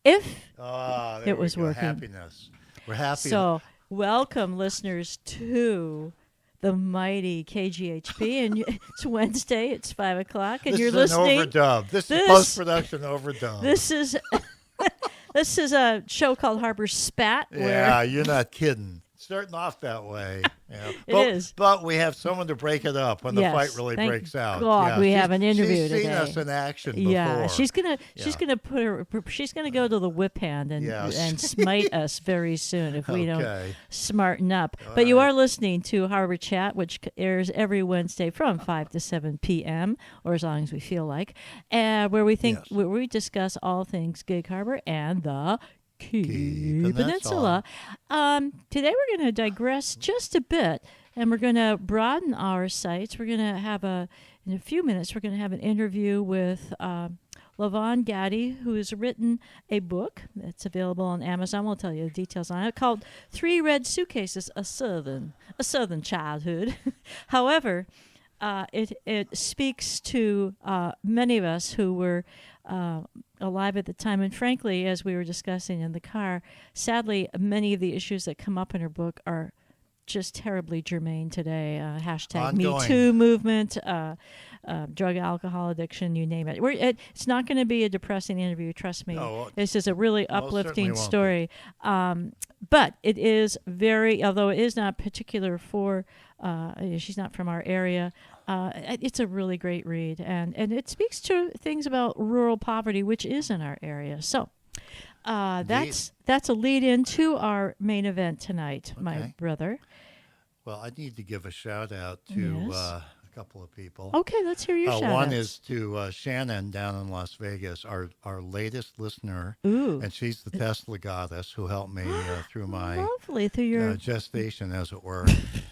if there it was we go. working. Happiness. We're happy. So, welcome, listeners, to the mighty KGHP. And it's Wednesday. It's 5 o'clock, and this you're is listening. An overdub. This is post-production overdub. This is a show called Harbor Spat. Yeah, you're not kidding. Starting off that way. Yeah. It is. But we have someone to break it up when the fight really breaks out. God, yeah, we have an interview she's today. Seen us in action before. Yeah, she's gonna go to the whip hand and smite us very soon if we don't smarten up. All but you right. are listening to Harborchat, which airs every Wednesday from 5 to 7 p.m. or as long as we feel like, where we discuss all things Gig Harbor and the Key Peninsula. Today we're going to digress just a bit, and we're going to broaden our sights. We're going to have in a few minutes, we're going to have an interview with Levonne Gaddy, who has written a book that's available on Amazon. We'll tell you the details on it, called 3 Red Suitcases, a Southern Childhood. However, it speaks to many of us who were alive at the time. And frankly, as we were discussing in the car, sadly, many of the issues that come up in her book are just terribly germane today. Hashtag Ongoing. Me Too movement, drug, alcohol addiction, you name it. It's not going to be a depressing interview, trust me. No, this is a really uplifting won't story. But it is although it is not particular for, she's not from our area, it's a really great read. And it speaks to things about rural poverty, which is in our area. So that's a lead into our main event tonight, my brother. Well, I need to give a shout out to a couple of people. Okay, let's hear your shout outs. One is to Shannon down in Las Vegas, our latest listener. Ooh. And she's the Tesla goddess who helped me through my through your gestation, as it were.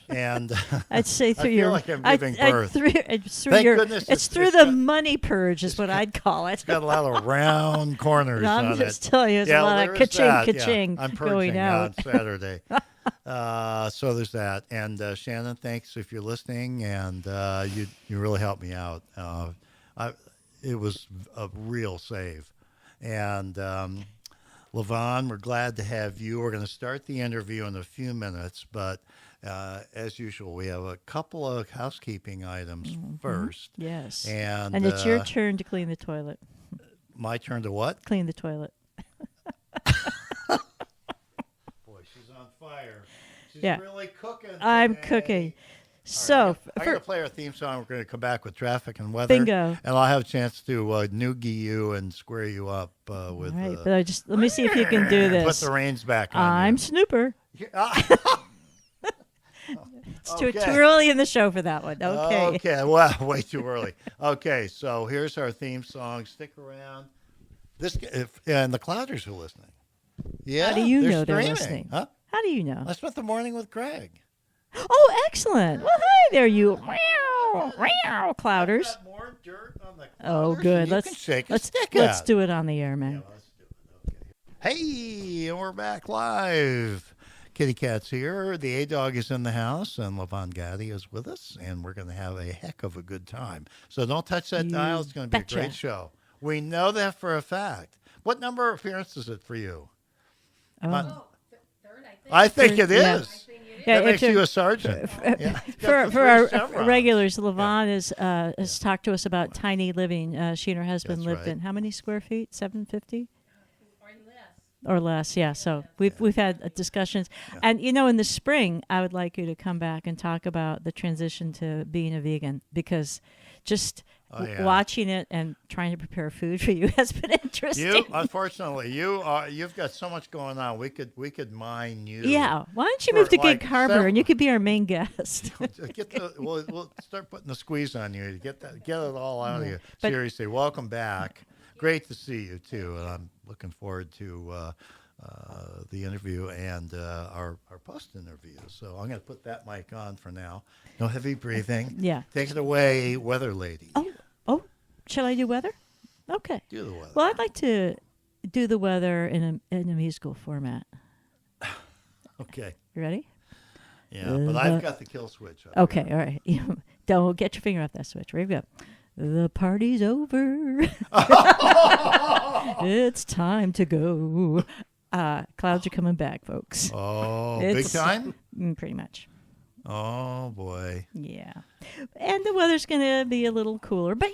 And I'd say through I feel like I'm giving birth. It's through the money purge is what I'd call it. It's got a lot of round corners on it. I'm just telling you, there's a lot of ka-ching I'm going out. on Saturday. So there's that. And Shannon, thanks if you're listening, and you really helped me out. It was a real save. And Levonne, we're glad to have you. We're going to start the interview in a few minutes, but as usual, we have a couple of housekeeping items first. Yes. And it's your turn to clean the toilet. My turn to what? Clean the toilet. Boy, she's on fire. She's Yeah. really cooking today. I'm cooking. So, right, I'm going to play our theme song. We're going to come back with traffic and weather. Bingo. And I'll have a chance to noogie you and square you up with. All right, but let me see if you can do this. Put the reins back on. I'm Snooper. It's too Okay. early in the show for that one. Okay. Okay. Well, way too early. Okay, so here's our theme song. Stick around. And the Clouders are listening. Yeah. How do you know they're streaming. listening? Huh? How do you know? I spent the morning with Greg. Oh, excellent. Well, hi there, you Clouders. Got more dirt on the Clouders. Oh, good. You can shake a let's stick let's at. do it on the air, man. Yeah, let's do it. Okay. Hey, and we're back live. Kitty Cat's here. The A-Dog is in the house, and Levonne Gaddy is with us, and we're going to have a heck of a good time. So don't touch that dial. It's going to be a great show. We know that for a fact. What number of appearances is it for you? Oh. Third, I think it Yeah. is. Yeah, That makes you a sergeant. Yeah. For our regulars, Levonne has talked to us about tiny living. She and her husband That's lived right. in how many square feet? 750 or less. or less. Yeah. So we've had discussions, and in the spring, I would like you to come back and talk about the transition to being a vegan, because just watching it and trying to prepare food for you has been interesting. Unfortunately, you've got so much going on. We could mine you. Yeah. Why don't you move to Gig Harbor and you could be our main guest? We'll start putting the squeeze on you to get it all out of you. But- Seriously, welcome back. Great to see you too, and I'm looking forward to the interview and our post interview. So I'm going to put that mic on for now. No heavy breathing. Yeah. Take it away, weather lady. Oh, shall I do weather? Okay. Do the weather. Well, I'd like to do the weather in a musical format. Okay. You ready? Yeah, but I've got the kill switch up Okay, here. all right. Don't get your finger off that switch. Ready to go. The party's over. It's time to go. Clouds are coming back, folks. Oh, big time? Pretty much. Oh, boy. Yeah. And the weather's going to be a little cooler. But,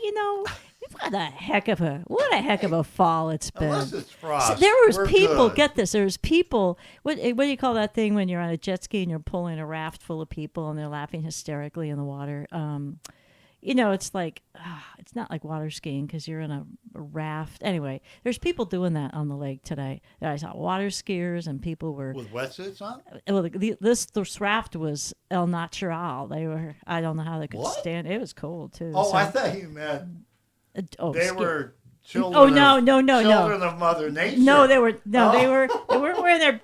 what a heck of a fall it's been. Unless it's frost. So there was people, good. get this, there was people, what do you call that thing when you're on a jet ski and you're pulling a raft full of people and they're laughing hysterically in the water? It's like, it's not like water skiing because you're in a raft. Anyway, there's people doing that on the lake today. I saw water skiers and people were... With wetsuits on? Well, this raft was el natural. They were, I don't know how they could stand. It was cold, too. Oh, so, I thought you meant they were children. Oh, no. Children of Mother Nature. No, they weren't wearing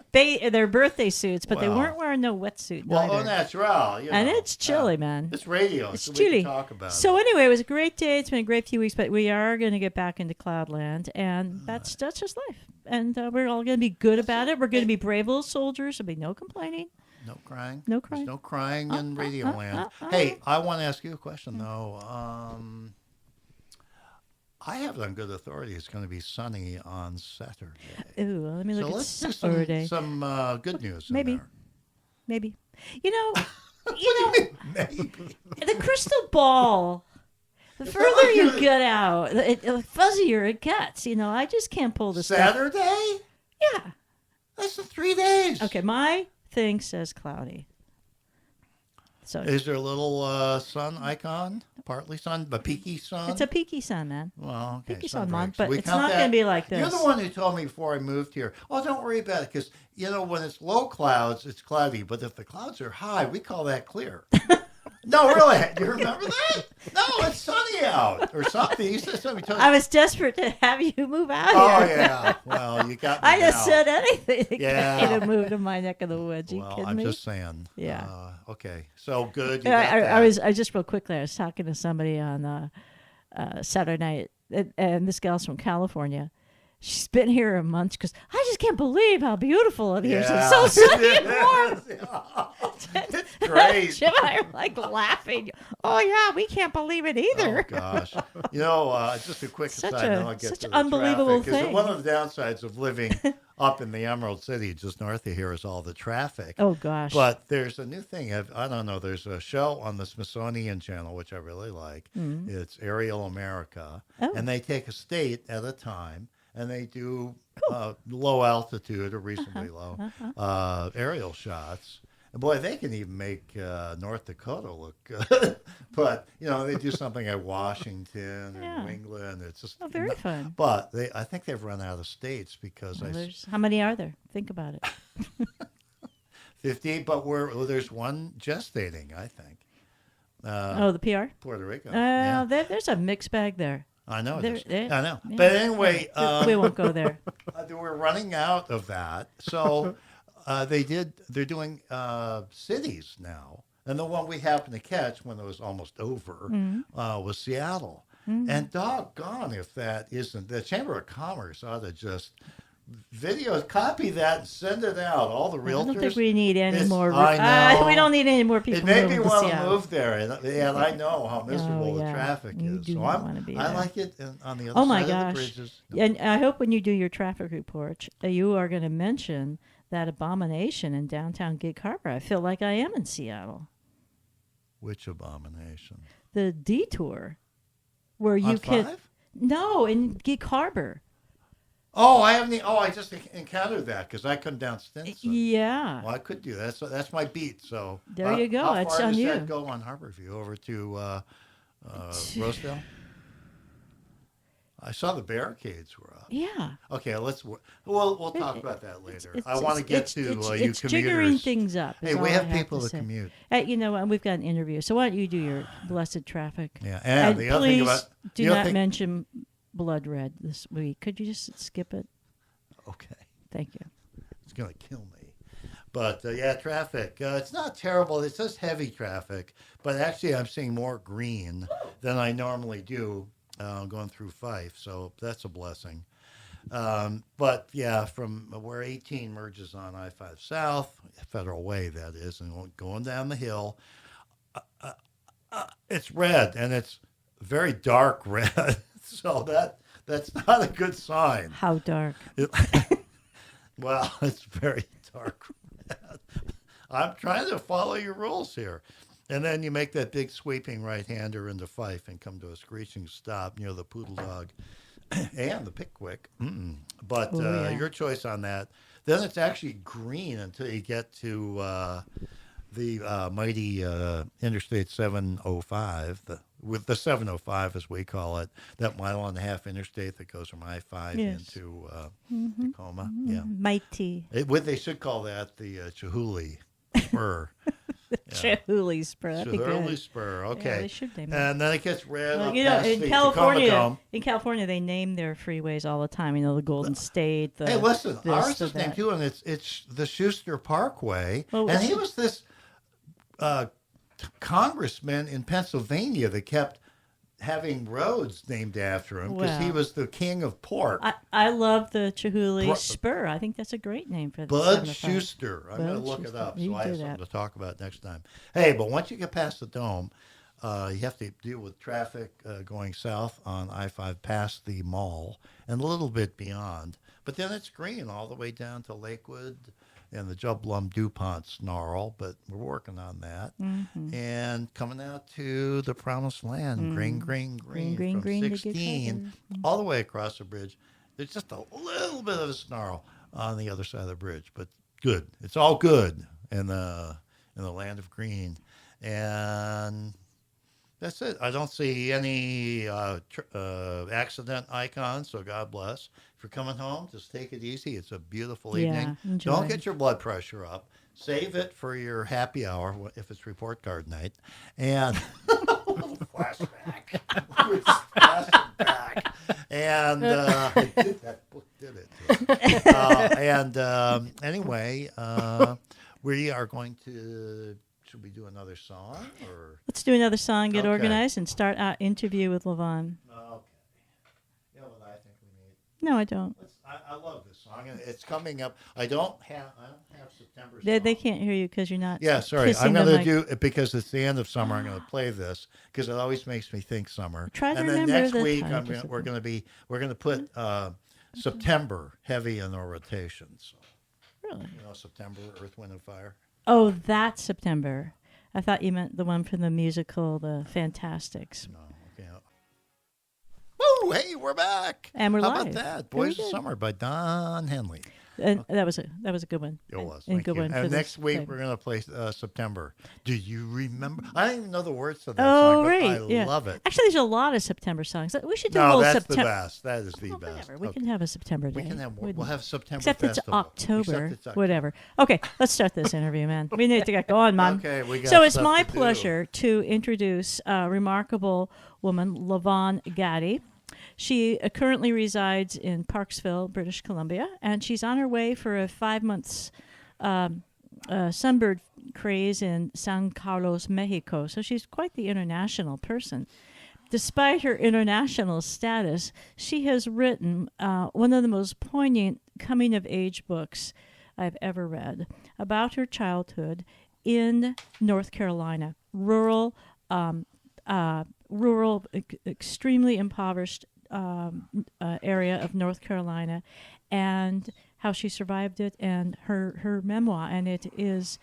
their birthday suits, but they weren't wearing no wetsuit. Well, au natural, and it's chilly, man. It's radio. It's so chilly. We can talk about so anyway, it was a great day. It's been a great few weeks, but we are going to get back into Cloudland, and that's just life. And we're all going to be good about it. We're going to be brave little soldiers. There'll be no complaining. No crying. No crying. There's no crying in Radio Land. Hey, I want to ask you a question though. I have it on good authority. It's going to be sunny on Saturday. Ooh, well, let me look at Saturday. Some good news. Maybe. In there. Maybe. Maybe. The crystal ball. The further you get out, the fuzzier it gets. I just can't pull this Saturday? Stuff. Yeah. That's the 3 days. Okay, my thing says cloudy. So is there a little sun icon? Partly sun, but peaky sun? It's a peaky sun, man. Well, okay. Peaky sun, man, but it's not going to be like this. You're the one who told me before I moved here, don't worry about it, because, when it's low clouds, it's cloudy, but if the clouds are high, we call that clear. No, really. Do you remember that? No, it's sunny out or something. You said something. I was desperate to have you move out here. here. Yeah. Well, you got me I just said anything to get you to Yeah. move to my neck of the woods. You kidding I'm me? just saying. Yeah. Okay. So good. I just real quickly, I was talking to somebody on Saturday night, and this gal's from California. She's been here a month. She goes, I just can't believe how beautiful it is. Yeah. It's so sunny and warm. It's great. Jim and I are like laughing. Oh, yeah, we can't believe it either. Oh, gosh. Just a quick aside. I'll get such to an the unbelievable traffic, thing. One of the downsides of living up in the Emerald City, just north of here, is all the traffic. Oh, gosh. But there's a new thing. I don't know. There's a show on the Smithsonian Channel, which I really like. Mm-hmm. It's Aerial America. Oh. And they take a state at a time. And they do low altitude or reasonably low aerial shots. And boy, they can even make North Dakota look good. But, they do something at Washington or New England. It's just very fun. But I think they've run out of states because how many are there? Think about it. 50, but there's one gestating, I think. The PR? Puerto Rico. There's a mixed bag there. I know. I know. Yeah. But anyway. We won't go there. We're running out of that. So they're doing cities now. And the one we happened to catch when it was almost over was Seattle. Mm-hmm. And doggone if that isn't. The Chamber of Commerce ought to just copy that and send it out. All the realtors. I don't think we need any more. I know. We don't need any more people. It made me want to Seattle. move there, and I know how miserable the traffic is. So I like it on the other side of the bridges. No. And I hope when you do your traffic report, you are going to mention that abomination in downtown Gig Harbor. I feel like I am in Seattle. Which abomination? The detour, where you can. No, in Gig Harbor. Oh, I just encountered that because I come down Stinson. Yeah. Well, I could do that. So that's my beat. So there you go. How it's far on does you. that go on Harborview over to Rosedale? I saw the barricades were up. Yeah. Okay, we'll talk about that later. I want to get to you it's commuters. jiggering things up. Hey, we have people to commute. We've got an interview. So why don't you do your blessed traffic? Yeah, and the other thing about do not mention Blood Red this week. Could you just skip it? Okay. Thank you. It's going to kill me. But, traffic. It's not terrible. It says heavy traffic. But actually, I'm seeing more green than I normally do going through Fife. So that's a blessing. But, from where 18 merges on I-5 South, Federal Way, that is, and going down the hill, it's red. And it's very dark red. So that's not a good sign. How dark? Well, it's very dark red. I'm trying to follow your rules here. And then you make that big sweeping right-hander into Fife and come to a screeching stop near the Poodle Dog and the Pickwick. But your choice on that. Then it's actually green until you get to the mighty Interstate 705, with the 705 as we call it, that mile-and-a-half interstate that goes from I-5 into Tacoma. Yeah, mighty. They should call that the Chihuly Spur. Chihuly Spur. That'd be good. Chihuly Spur. Okay. Yeah, they should name it. And then it gets red up You know, past in the California, Tacoma they name their freeways all the time. You know, the Golden State. Hey, listen, ours is named too, and it's the Schuster Parkway. Oh, and he was this congressman in Pennsylvania that kept having roads named after him because he was the king of pork. I love the Chihuly Spur. I think that's a great name for the Bud Schuster. I'm going to look it up so I have something to talk about next time. Hey, but once you get past the Dome, you have to deal with traffic going south on I-5 past the mall and a little bit beyond. But then it's green all the way down to Lakewood and the Jublum DuPont snarl, but we're working on that. And coming out to the Promised Land, green from 16 all the way across the bridge. There's just a little bit of a snarl on the other side of the bridge, but good. It's all good in the land of green. And that's it. I don't see any accident icons, so God bless. If you're coming home, just take it easy. It's a beautiful evening. Enjoy. Don't get your blood pressure up. Save it for your happy hour if it's report card night. And flashback. Flashback. And that book did it. Anyway, we are going to... Should we do another song? Or? Let's do another song, get organized, and start our interview with Levonne. Okay. You know what I think we need? No, I don't. I love this song. It's coming up. I don't have September. They can't hear you because you're not. Yeah, sorry. I'm going to do it because it's the end of summer. I'm going to play this because it always makes me think summer. Try to and remember then next the week time we're going to put September heavy in our rotation. So, really? You know, September, Earth, Wind, and Fire. Oh, that's September. I thought you meant the one from the musical, The Fantastics. No, I can't. Woo! Hey, we're back. And we're How live. about that? Boys of Summer by Don Henley. And that was a good one. It was. And Thank you. one And next week thing. we're going to play September. Do you remember? I don't even know the words to that Oh, song, but right. I love it. Actually, there's a lot of September songs. We should do a No, whole that's September. the best. That is the best. Whatever. We Okay. can have a September day. We can have. We'll have September Except festival. it's October. Except it's October. Whatever. Okay, let's start this interview, man. We need to get going, Mom. Okay, we got So it's stuff my to do. pleasure to introduce a remarkable woman, Levonne Gaddy. She currently resides in Parksville, British Columbia, and she's on her way for a 5 months sunbird craze in San Carlos, Mexico. So she's quite the international person. Despite her international status, she has written one of the most poignant coming-of-age books I've ever read about her childhood in North Carolina, rural, extremely impoverished area of North Carolina, and how she survived it, and her memoir, and it is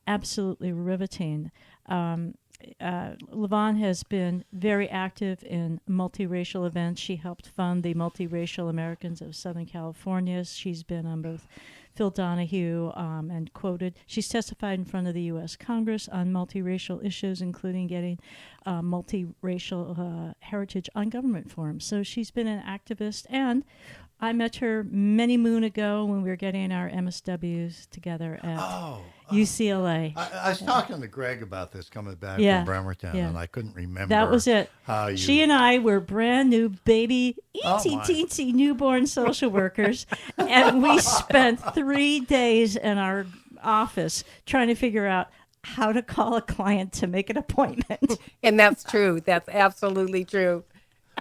absolutely riveting. Levonne has been very active in multiracial events. She helped fund the Multiracial Americans of Southern California. She's been on both Phil Donahue and quoted. She's testified in front of the U.S. Congress on multiracial issues, including getting multiracial heritage on government forums. So she's been an activist, and I met her many moon ago when we were getting our MSWs together at UCLA. I was talking to Greg about this coming back from Bremerton, and I couldn't remember. That was it. She and I were brand new baby, teensy newborn social workers, and we spent 3 days in our office trying to figure out how to call a client to make an appointment. And that's true. That's absolutely true.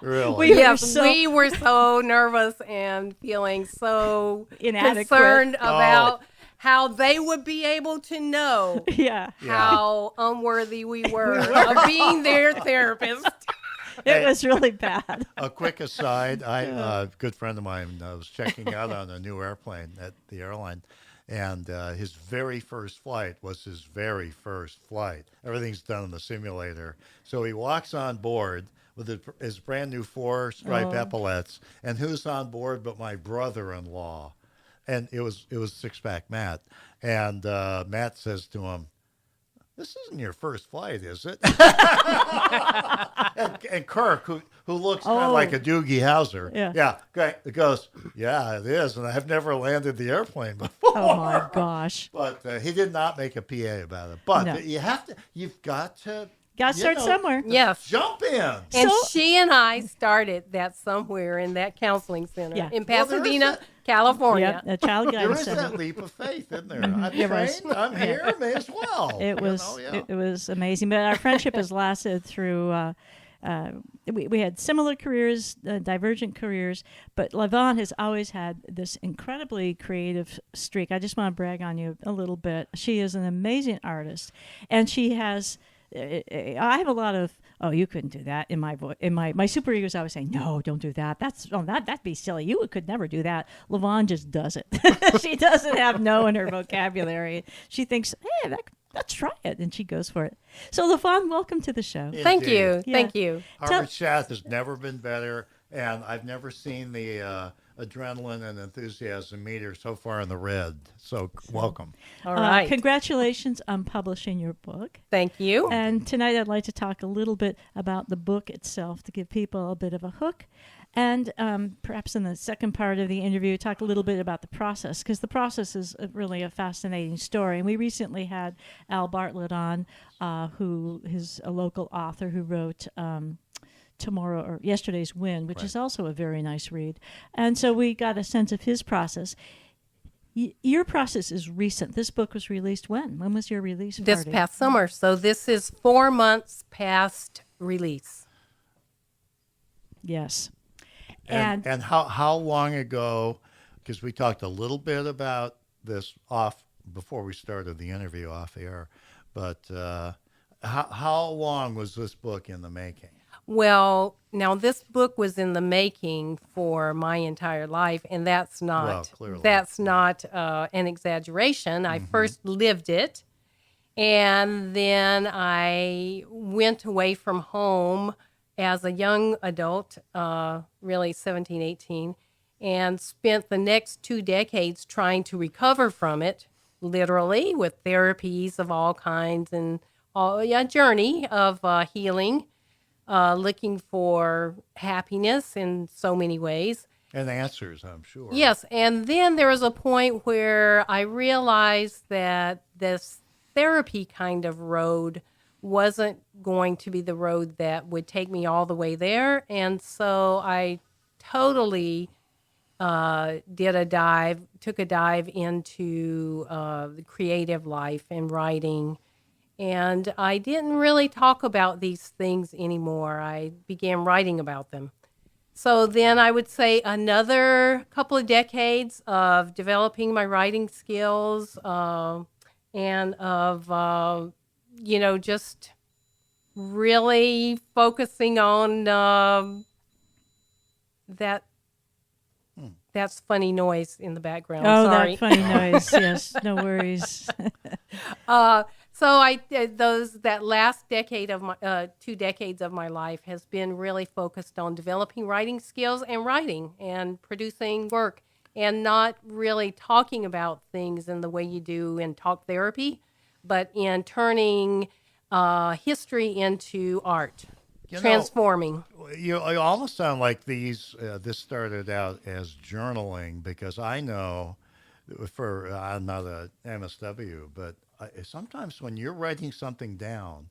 Really? We were so nervous and feeling so concerned about how they would be able to know how unworthy we were of being their therapist. It was really bad. A quick aside, a good friend of mine was checking out on a new airplane at the airline, and his very first flight was his very first flight. Everything's done in the simulator. So he walks on board with his brand new 4-stripe epaulets, and who's on board but my brother-in-law? And it was Six-Pack Matt. And Matt says to him, "This isn't your first flight, is it?" and Kirk, who looks kind of like a Doogie Howser, goes, "Yeah, it is, and I've never landed the airplane before." Oh my gosh! But he did not make a PA about it. But No. you've got to. Got to start somewhere. Yes. Jump in. And she and I started that somewhere in that counseling center in Pasadena, California. Yep, a child There guidance is center. that leap of faith, isn't there? I'm trained, I'm here, may as well. It was amazing. But our friendship has lasted through. We had similar careers, divergent careers, but Levonne has always had this incredibly creative streak. I just want to brag on you a little bit. She is an amazing artist, and she has. I have a lot of you couldn't do that in my voice. In my super egos, I was saying no, don't do that. That'd be silly. You could never do that. Levonne just does it. She doesn't have no in her vocabulary. She thinks, hey, let's try it, and she goes for it. So Levonne, welcome to the show. Indeed. Thank you. Yeah. Thank you. Harborchat has never been better, and I've never seen the adrenaline and enthusiasm meter so far in the red. So welcome. All right. Congratulations on publishing your book. Thank you. And tonight I'd like to talk a little bit about the book itself to give people a bit of a hook. And perhaps in the second part of the interview, talk a little bit about the process, because the process is really a fascinating story. And we recently had Al Bartlett on, who is a local author who wrote Tomorrow or Yesterday's Wind, which is also a very nice read. And so we got a sense of his process. Your process is recent. This book was released when? When was your release party? This past summer. So this is 4 months past release. Yes. And how long ago, because we talked a little bit about this before we started the interview off air, but how long was this book in the making? Well, now this book was in the making for my entire life, and that's not an exaggeration. I first lived it, and then I went away from home as a young adult, really 17, 18, and spent the next 2 decades trying to recover from it, literally, with therapies of all kinds and a journey of healing. Looking for happiness in so many ways. And answers, I'm sure. Yes, and then there was a point where I realized that this therapy kind of road wasn't going to be the road that would take me all the way there. And so I totally took a dive into the creative life and writing. And I didn't really talk about these things anymore. I began writing about them. So then I would say another couple of decades of developing my writing skills and of, just really focusing on that's funny noise in the background. Oh, sorry. that funny noise. Yes, no worries. So that last decade of my 2 decades of my life has been really focused on developing writing skills and writing and producing work, and not really talking about things in the way you do in talk therapy, but in turning history into art, transforming. You almost sound like this started out as journaling, because I know I'm not a MSW, but sometimes when you're writing something down,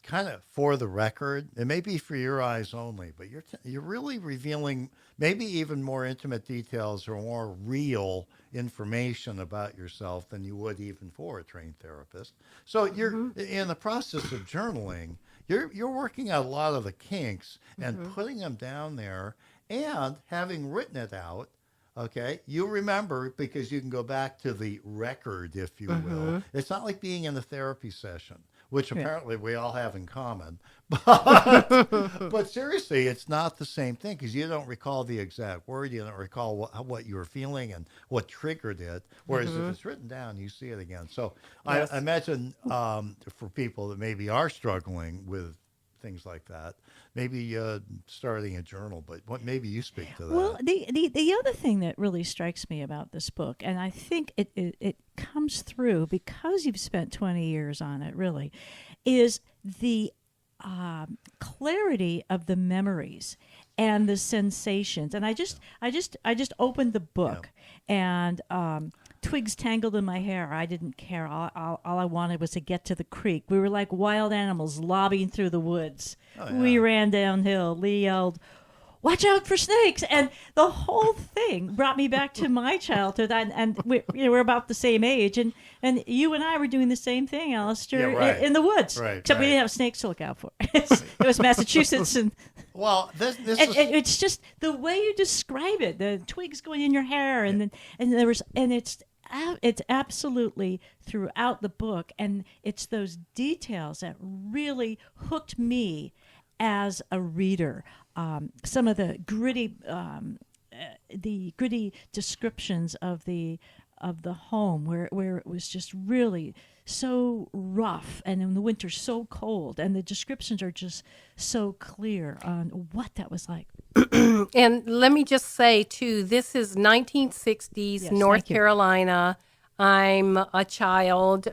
kind of for the record, it may be for your eyes only, but you're really revealing maybe even more intimate details or more real information about yourself than you would even for a trained therapist. So you're in the process of journaling. You're working out a lot of the kinks and putting them down there, and having written it out. Okay, you remember, because you can go back to the record, if you will. It's not like being in a therapy session which apparently we all have in common. But seriously, it's not the same thing because you don't recall the exact word. You don't recall what you were feeling and what triggered it. Whereas if it's written down, you see it again. So Yes. I imagine for people that maybe are struggling with things like that, maybe starting a journal. But maybe you speak to that. Well, the other thing that really strikes me about this book, and I think it comes through because you've spent 20 years on it, really, is the clarity of the memories and the sensations. And I just opened the book, and twigs tangled in my hair. I didn't care. All I wanted was to get to the creek. We were like wild animals lobbying through the woods. We ran downhill. Lee yelled, "Watch out for snakes!" And the whole thing brought me back to my childhood. And we're about the same age. And you and I were doing the same thing, Alistair, in the woods. Right, except we didn't have snakes to look out for. It was Massachusetts. And well, it's just the way you describe it, the twigs going in your hair. And it's absolutely throughout the book. And it's those details that really hooked me as a reader. Some of the gritty descriptions of the home where it was just really so rough, and in the winter so cold, and the descriptions are just so clear on what that was like. And let me just say too, this is 1960s Yes, North thank you. Carolina. I'm a child.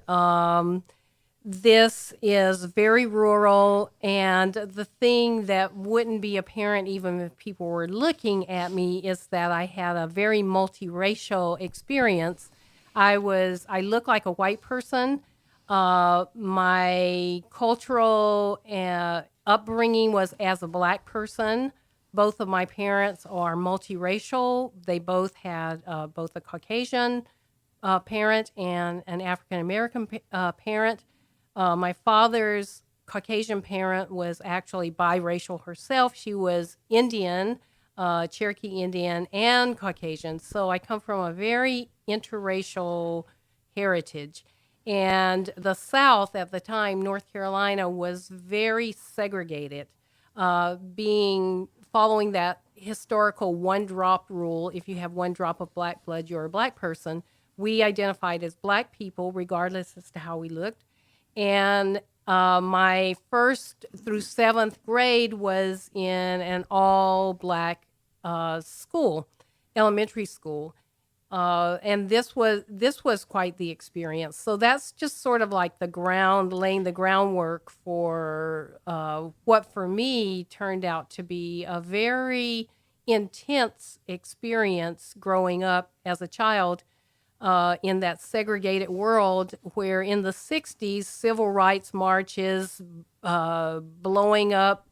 This is very rural, and the thing that wouldn't be apparent even if people were looking at me is that I had a very multiracial experience. I look like a white person. My cultural upbringing was as a black person. Both of my parents are multiracial. They both had both a Caucasian parent and an African American parent. My father's Caucasian parent was actually biracial herself. She was Indian, Cherokee Indian, and Caucasian. So I come from a very interracial heritage. And the South at the time, North Carolina, was very segregated, following that historical one-drop rule. If you have one drop of black blood, you're a black person. We identified as black people, regardless as to how we looked. And my first through seventh grade was in an all-black school, elementary school, and this was quite the experience. So that's just sort of like laying the groundwork for what for me turned out to be a very intense experience growing up as a child. In that segregated world where in the 60s, civil rights marches, blowing up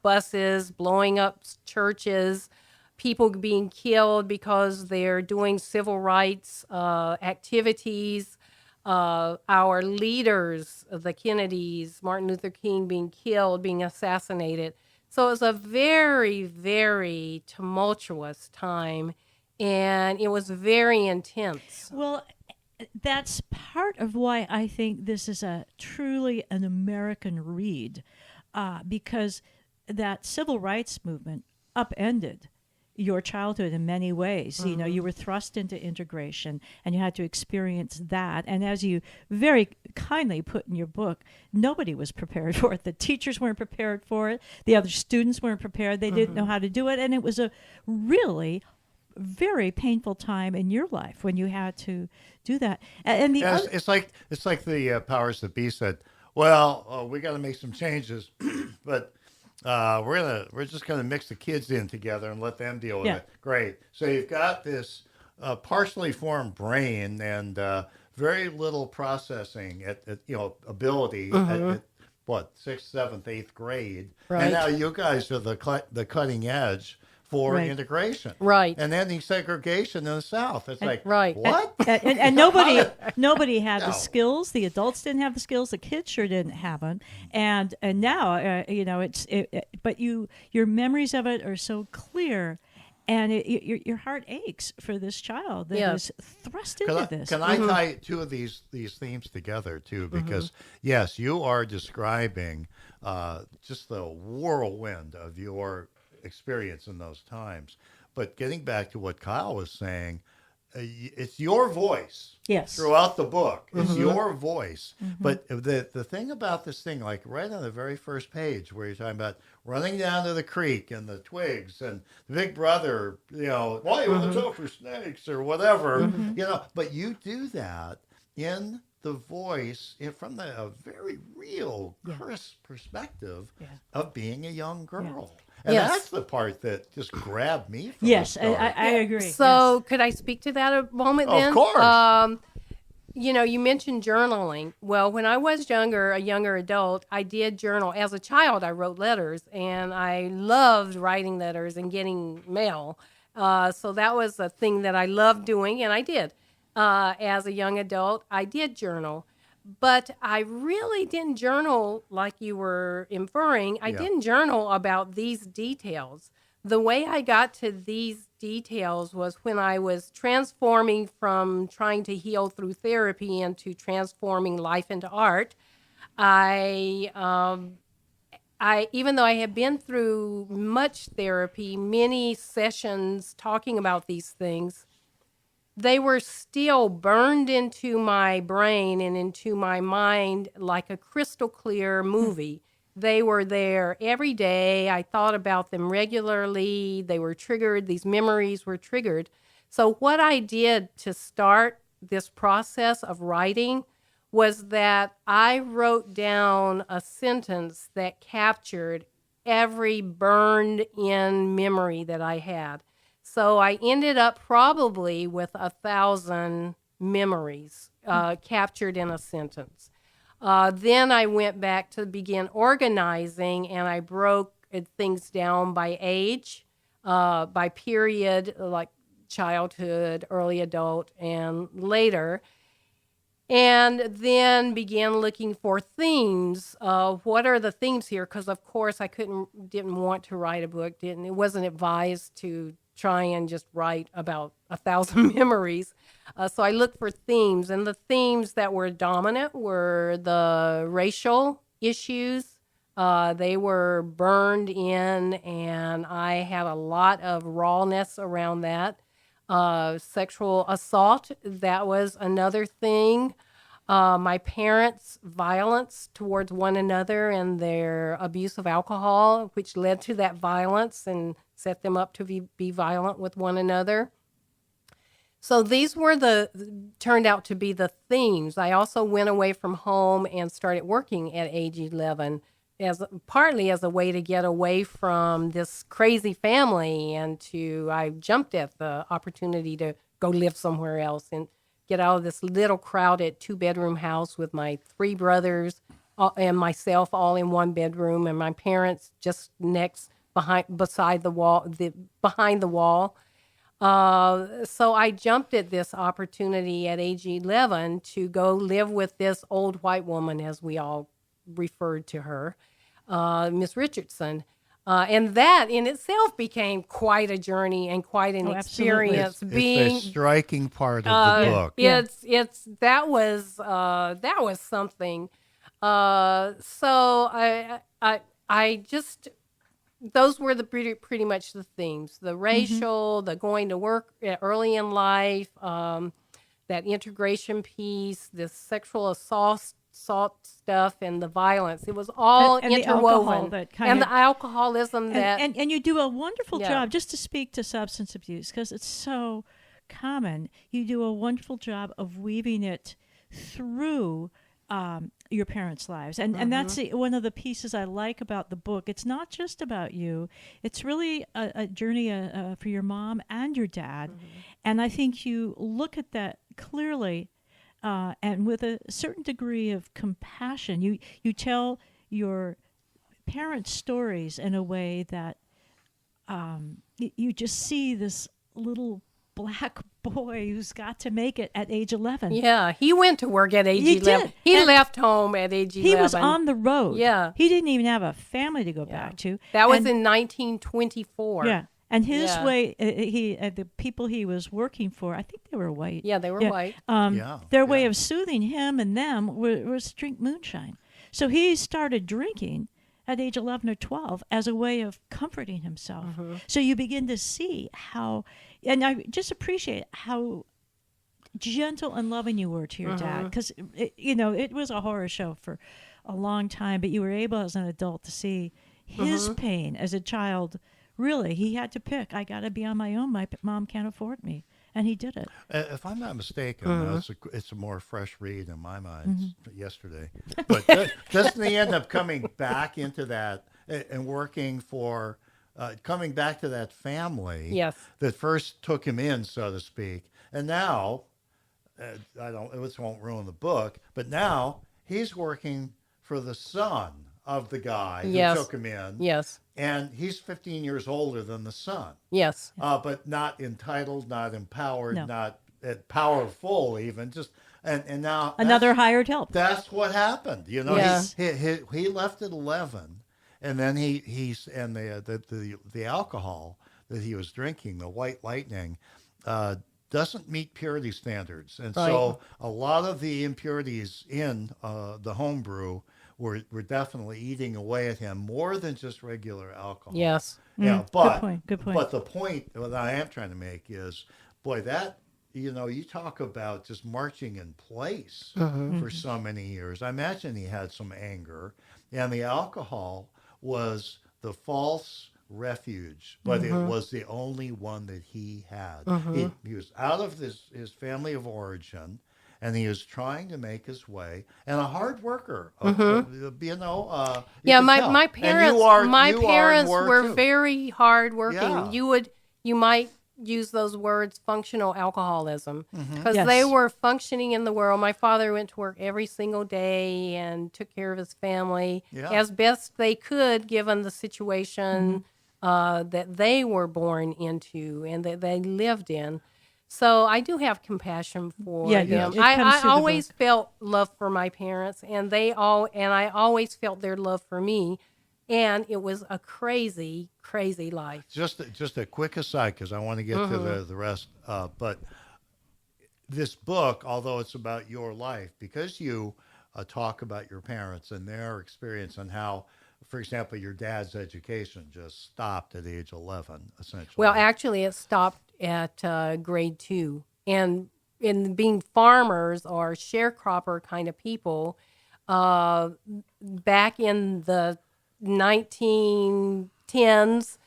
buses, blowing up churches, people being killed because they're doing civil rights activities, our leaders, the Kennedys, Martin Luther King being killed, being assassinated. So it was a very, very tumultuous time. And it was very intense. Well, that's part of why I think this is truly an American read, because that civil rights movement upended your childhood in many ways. You know, you were thrust into integration, and you had to experience that. And as you very kindly put in your book, nobody was prepared for it. The teachers weren't prepared for it. The other students weren't prepared. They didn't know how to do it. And it was a really very painful time in your life when you had to do that. And it's like the powers that be said, well, we got to make some changes, but we're just gonna mix the kids in together and let them deal with it. Great. So you've got this partially formed brain and very little processing at ability at what, 6th, 7th, 8th grade, Right. And now you guys are the cutting edge for integration, Right. And then the segregation in the South. It's like, right. what? And nobody had the skills. The adults didn't have the skills. The kids sure didn't have them. And now, but your memories of it are so clear. And your heart aches for this child that is thrust into this. Can I tie two of these themes together too? Because yes, you are describing just the whirlwind of your experience in those times. But getting back to what Kyle was saying, it's your voice throughout the book. It's your voice. But the thing about this thing, like right on the very first page where you're talking about running down to the creek and the twigs and the big brother, why you want to go for snakes or whatever, but you do that in the voice from a very real, crisp perspective of being a young girl. And that's the part that just grabbed me from the story. I agree. So could I speak to that a moment then? Of course. You mentioned journaling. Well, when I was a younger adult, I did journal. As a child, I wrote letters, and I loved writing letters and getting mail. So that was a thing that I loved doing, and I did. As a young adult, I did journal. But I really didn't journal like you were inferring. I didn't journal about these details. The way I got to these details was when I was transforming from trying to heal through therapy into transforming life into art. I even though I had been through much therapy, many sessions talking about these things, they were still burned into my brain and into my mind like a crystal clear movie. They were there every day. I thought about them regularly. They were triggered. These memories were triggered. So what I did to start this process of writing was that I wrote down a sentence that captured every burned in memory that I had. So I ended up probably with 1,000 memories captured in a sentence. Then I went back to begin organizing, and I broke things down by age, by period, like childhood, early adult, and later. And then began looking for themes. What are the themes here? Because of course I didn't want to write a book. It wasn't advised to try and just write about 1,000 memories. So I looked for themes, and the themes that were dominant were the racial issues. They were burned in, and I had a lot of rawness around that. Sexual assault, that was another thing. My parents' violence towards one another and their abuse of alcohol, which led to that violence and set them up to be violent with one another. So these turned out to be the themes. I also went away from home and started working at age 11, partly as a way to get away from this crazy family, and I jumped at the opportunity to go live somewhere else and get out of this little crowded 2-bedroom house with my 3 brothers and myself all in one bedroom, and my parents just behind the wall. So I jumped at this opportunity at age 11 to go live with this old white woman, as we all referred to her, Miss Richardson. And that in itself became quite a journey and quite an experience. It's a striking part of the book. That was something. So I just, those were pretty much the themes: the racial, the going to work early in life, that integration piece, the sexual assault stuff, and the violence. It was all interwoven. And the alcoholism and you do a wonderful job, just to speak to substance abuse, because it's so common. You do a wonderful job of weaving it through your parents' lives. And that's one of the pieces I like about the book. It's not just about you. It's really a journey for your mom and your dad. And I think you look at that clearly and with a certain degree of compassion. You tell your parents' stories in a way that you just see this little black boy who's got to make it at age 11. Yeah, he went to work at age 11. He left home at age 11. He was on the road. Yeah. He didn't even have a family to go back to. That was in 1924. Yeah. And his Yeah. way, the people he was working for, I think they were white. Yeah, they were white. Their way of soothing him and them was drink moonshine. So he started drinking at age 11 or 12 as a way of comforting himself. So you begin to see how, and I just appreciate how gentle and loving you were to your dad, because it was a horror show for a long time, but you were able as an adult to see his pain as a child. Really, he had to pick. I got to be on my own. My mom can't afford me, and he did it. If I'm not mistaken, it's a more fresh read in my mind yesterday. But doesn't he end up coming back into that and working for, coming back to that family that first took him in, so to speak, and now, this won't ruin the book, but now he's working for the son of the guy who took him in. Yes. And he's 15 years older than the son. Yes. But not entitled, not empowered, not powerful even. Just and now another hired help. That's what happened. He left at 11, and then he's and the alcohol that he was drinking, the White Lightning, doesn't meet purity standards, and so a lot of the impurities in the homebrew were definitely eating away at him more than just regular alcohol. Yes. Yeah, but good point. But the point that I am trying to make is, boy, that you talk about just marching in place for so many years. I imagine he had some anger, and the alcohol was the false refuge, but it was the only one that he had. He was out of his family of origin, and he was trying to make his way, and a hard worker. My parents were very hard working. Yeah. You might use those words, functional alcoholism, because they were functioning in the world. My father went to work every single day and took care of his family as best they could, given the situation that they were born into and that they lived in. So I do have compassion for them. I always felt love for my parents, and I always felt their love for me. And it was a crazy, crazy life. Just a quick aside, because I want to get to the rest. But this book, although it's about your life, because you talk about your parents and their experience and how, for example, your dad's education just stopped at age 11, essentially. Well, actually, it stopped at grade 2. And in being farmers or sharecropper kind of people, back in the 1910s,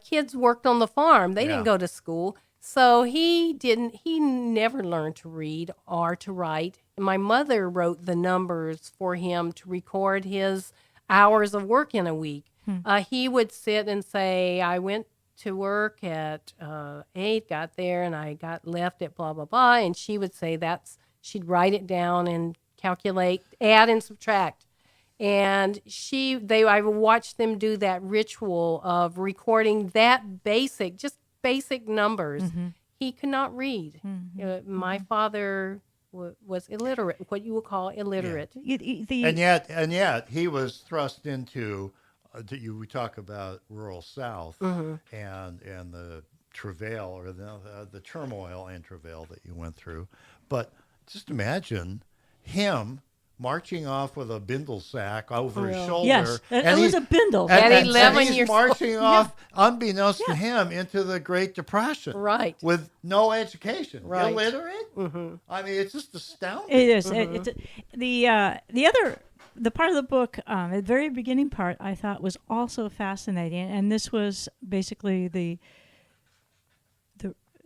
kids worked on the farm. They didn't go to school. So he never learned to read or to write. My mother wrote the numbers for him to record his hours of work in a week. He would sit and say, I went to work at 8, got there, and I got left at blah, blah, blah. And she would say she'd write it down and calculate, add and subtract. And I watched them do that ritual of recording that basic numbers. He could not read. My father was illiterate, what you would call illiterate. And yet he was thrust into. We talk about rural South and the travail or the turmoil and travail that you went through, but just imagine him marching off with a bindle sack over his shoulder. Yes, it was a bindle. At 11 he's years marching off, unbeknownst to him, into the Great Depression. Right. With no education. Right. Illiterate. I mean, it's just astounding. It is. The part of the book, the very beginning part, I thought was also fascinating, and this was basically the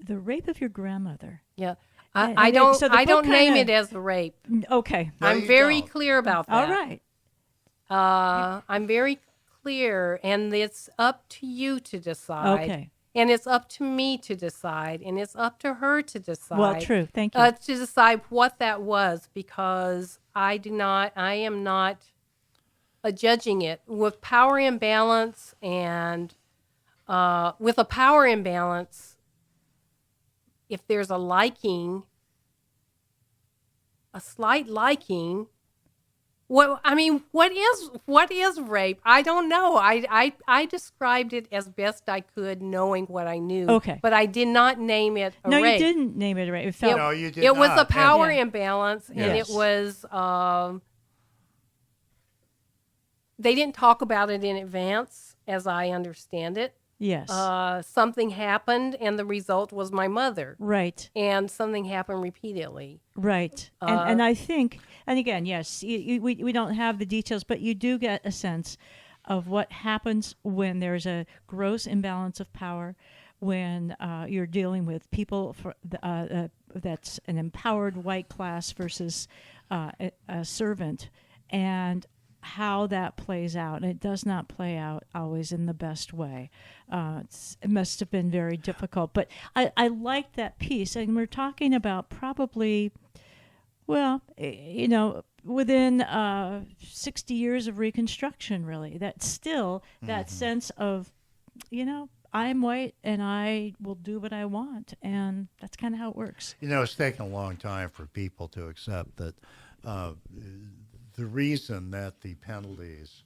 rape of your grandmother. Yeah. I don't name it as a rape. Okay. I'm very clear about that. All right. I'm very clear, and it's up to you to decide. Okay. And it's up to me to decide, and it's up to her to decide. Well, true. Thank you. To decide what that was, because I am not judging it. With power imbalance with a power imbalance, if there's a slight liking, What I mean, what is rape? I don't know. I described it as best I could, knowing what I knew. Okay. But I did not name it a No, rape. you didn't name it a rape. It It, felt No, you did it was not. a power Yeah. imbalance, and Yes. it was. They didn't talk about it in advance, as I understand it. yes. Something happened, and the result was my mother. Right. And something happened repeatedly. Right. And I think, and again, yes, we don't have the details, but you do get a sense of what happens when there's a gross imbalance of power, when you're dealing with people that's an empowered white class versus a servant, and how that plays out. And it does not play out always in the best way. It must have been very difficult. But I like that piece. And we're talking about probably, well, within 60 years of Reconstruction, really. That's still that sense of, I'm white and I will do what I want. And that's kind of how it works. It's taken a long time for people to accept that the reason that the penalties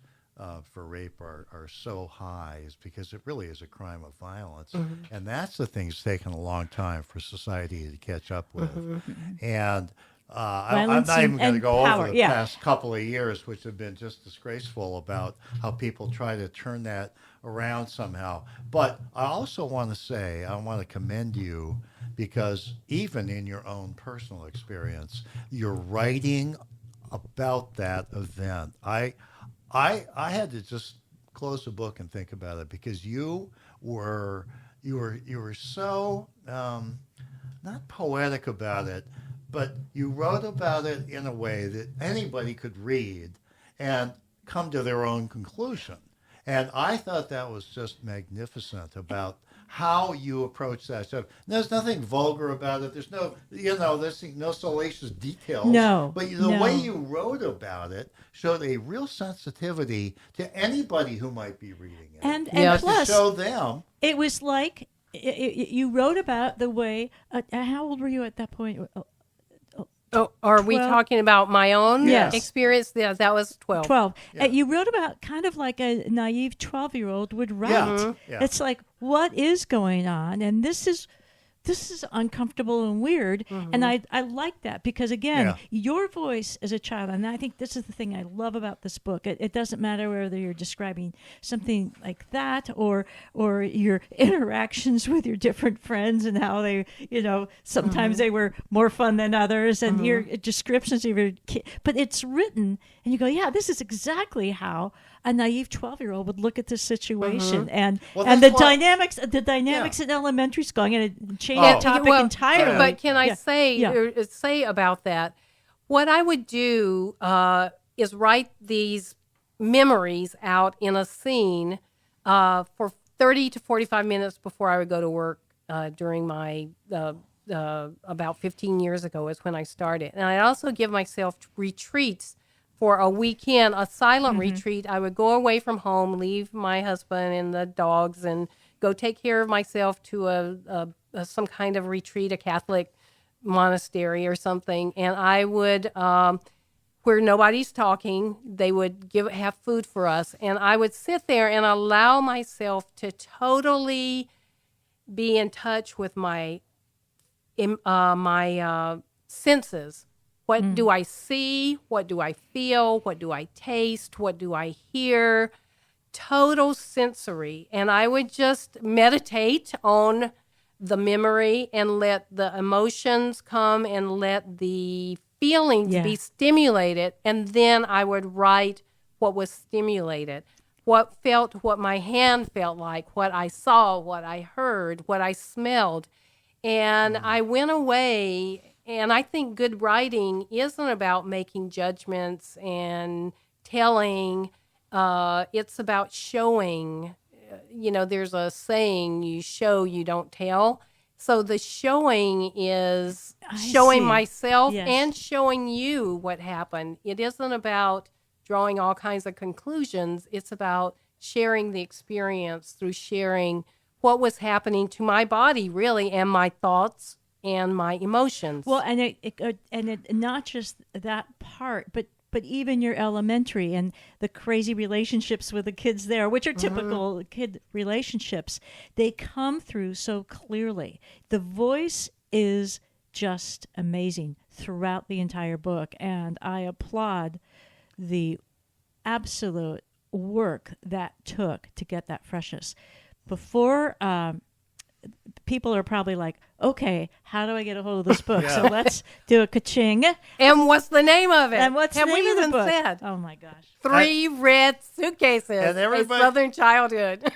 for rape are so high is because it really is a crime of violence. And that's the thing that's taken a long time for society to catch up with. And I'm Violence not even going to and go power, over the past couple of years, which have been just disgraceful, about how people try to turn that around somehow. But I also want to say, I want to commend you, because even in your own personal experience, you're writing about that event. I had to just close the book and think about it, because you were so not poetic about it, but you wrote about it in a way that anybody could read and come to their own conclusion. And I thought that was just magnificent about how you approach that stuff. There's nothing vulgar about it. There's no, there's no salacious details. No. But the way you wrote about it showed a real sensitivity to anybody who might be reading it. And to plus, show them. it was like you wrote about the way. How old were you at that point? Oh, are we 12? talking about my own Yes. experience? Yeah, that was 12. 12. Yeah. You wrote about kind of like a naive 12-year-old would write. Yeah. It's like, what is going on? And this is uncomfortable and weird. And I like that, because, again, your voice as a child, and I think this is the thing I love about this book. It doesn't matter whether you're describing something like that or your interactions with your different friends and how they, sometimes they were more fun than others, and your descriptions of your kid. But it's written, and you go, yeah, this is exactly how a naive 12-year-old would look at this situation. And the dynamics in elementary school. I'm going to change the topic entirely. But can I say about that, what I would do is write these memories out in a scene for 30 to 45 minutes before I would go to work during my about 15 years ago is when I started. And I also give myself retreats for a weekend, a silent retreat. I would go away from home, leave my husband and the dogs, and go take care of myself to some kind of retreat, a Catholic monastery or something. And I would, where nobody's talking, they would have food for us. And I would sit there and allow myself to totally be in touch with my senses. What do I see? What do I feel? What do I taste? What do I hear? Total sensory. And I would just meditate on the memory and let the emotions come and let the feelings be stimulated. And then I would write what was stimulated, what my hand felt like, what I saw, what I heard, what I smelled. And I went away. And I think good writing isn't about making judgments and telling. It's about showing. There's a saying, you show, you don't tell. So the showing is showing myself and showing you what happened. It isn't about drawing all kinds of conclusions. It's about sharing the experience through sharing what was happening to my body, really, and my thoughts and my emotions. Well, and it not just that part, but but even your elementary and the crazy relationships with the kids there, which are typical kid relationships, they come through so clearly. The voice is just amazing throughout the entire book, and I applaud the absolute work that took to get that freshness. Before, people are probably like, okay, how do I get a hold of this book? So let's do a ka-ching. And what's the name of it? And what's the name of the book? Said? Oh my gosh. 3 Red Suitcases, And everybody- A Southern Childhood.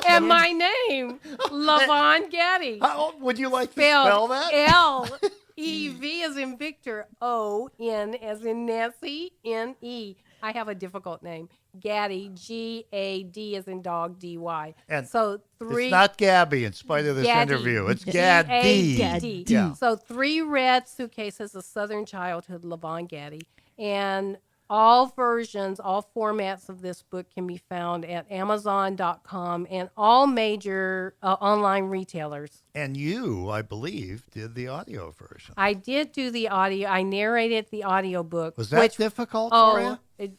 And my name, Levonne Gaddy. How would you like to spell that? L-E-V as in Victor, O-N as in Nancy, N-E. I have a difficult name. Gaddy, G-A-D as in dog, D-Y. And so 3. It's not Gabby, in spite of this Gaddy. interview. It's Gaddy. Gaddy. Yeah. So 3 Red Suitcases, A Southern Childhood, Levonne Gaddy. And all versions, all formats of this book can be found at Amazon.com and all major online retailers. And you, I believe, did the audio version. I did do the audio. I narrated the audio book. Was that difficult for you?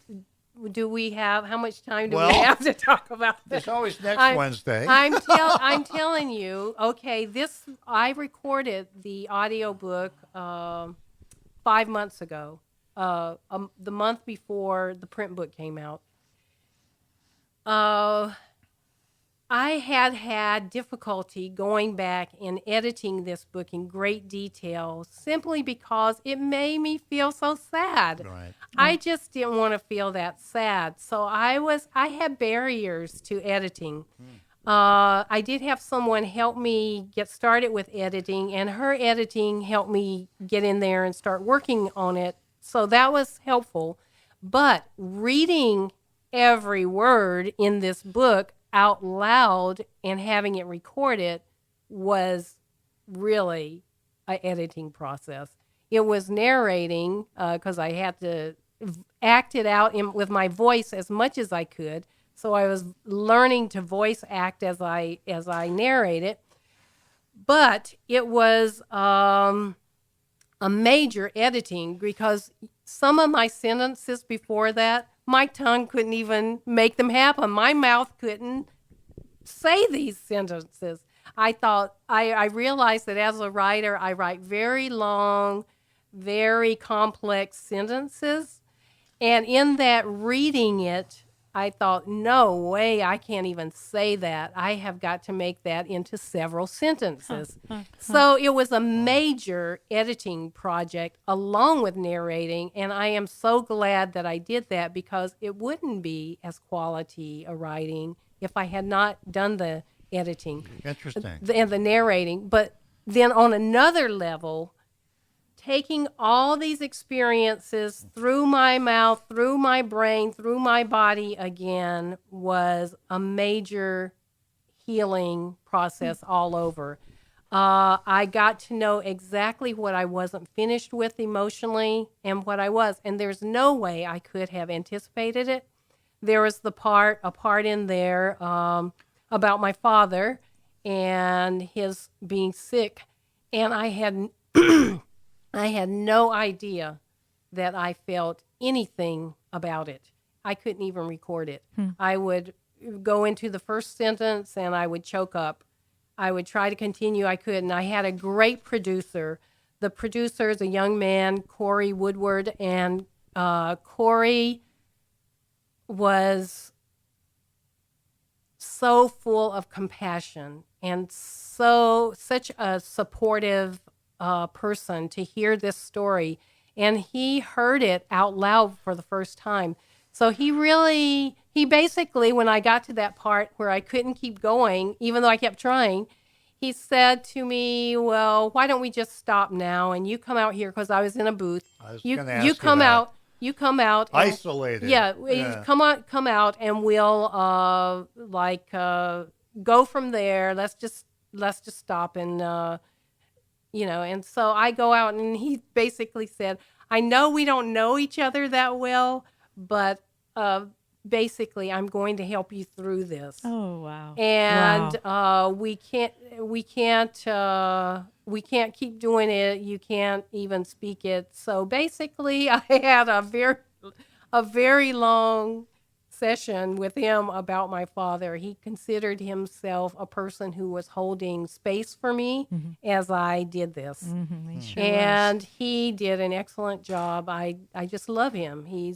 Do we have, how much time do Well, we have to talk about this? It's always next Wednesday. I'm telling you, okay, I recorded the audio book 5 months ago, the month before the print book came out. I had difficulty going back and editing this book in great detail simply because it made me feel so sad. Right. I just didn't want to feel that sad. So I had barriers to editing. I did have someone help me get started with editing, and her editing helped me get in there and start working on it. So that was helpful. But reading every word in this book out loud and having it recorded was really an editing process. It was narrating because I had to act it out with my voice as much as I could. So I was learning to voice act as I narrate it. But it was a major editing because some of my sentences before that, my tongue couldn't even make them happen. My mouth couldn't say these sentences. I realized that as a writer, I write very long, very complex sentences. And in that reading it, I thought, no way, I can't even say that. I have got to make that into several sentences. So it was a major editing project along with narrating, and I am so glad that I did that because it wouldn't be as quality a writing if I had not done the editing. Interesting. And the narrating. But then on another level, taking all these experiences through my mouth, through my brain, through my body again was a major healing process all over. I got to know exactly what I wasn't finished with emotionally and what I was. And there's no way I could have anticipated it. There was a part in there about my father and his being sick. And I had I had no idea that I felt anything about it. I couldn't even record it. I would go into the first sentence and I would choke up. I would try to continue. I couldn't. I had a great producer. The producer is a young man, Corey Woodward, and Corey was so full of compassion and such a supportive person to hear this story, and he heard it out loud for the first time. So he basically, when I got to that part where I couldn't keep going, even though I kept trying, he said to me, well, why don't we just stop now and you come out here, because I was in a booth. You come out. Isolated. Come out and we'll go from there. Let's just stop and and so I go out, and he basically said, I know we don't know each other that well, but basically, I'm going to help you through this. Oh, wow. And Wow. we can't keep doing it. You can't even speak it. So basically, I had a very long session with him about my father. He considered himself a person who was holding space for me as I did this. He sure And was. he did an excellent job. I just love him. He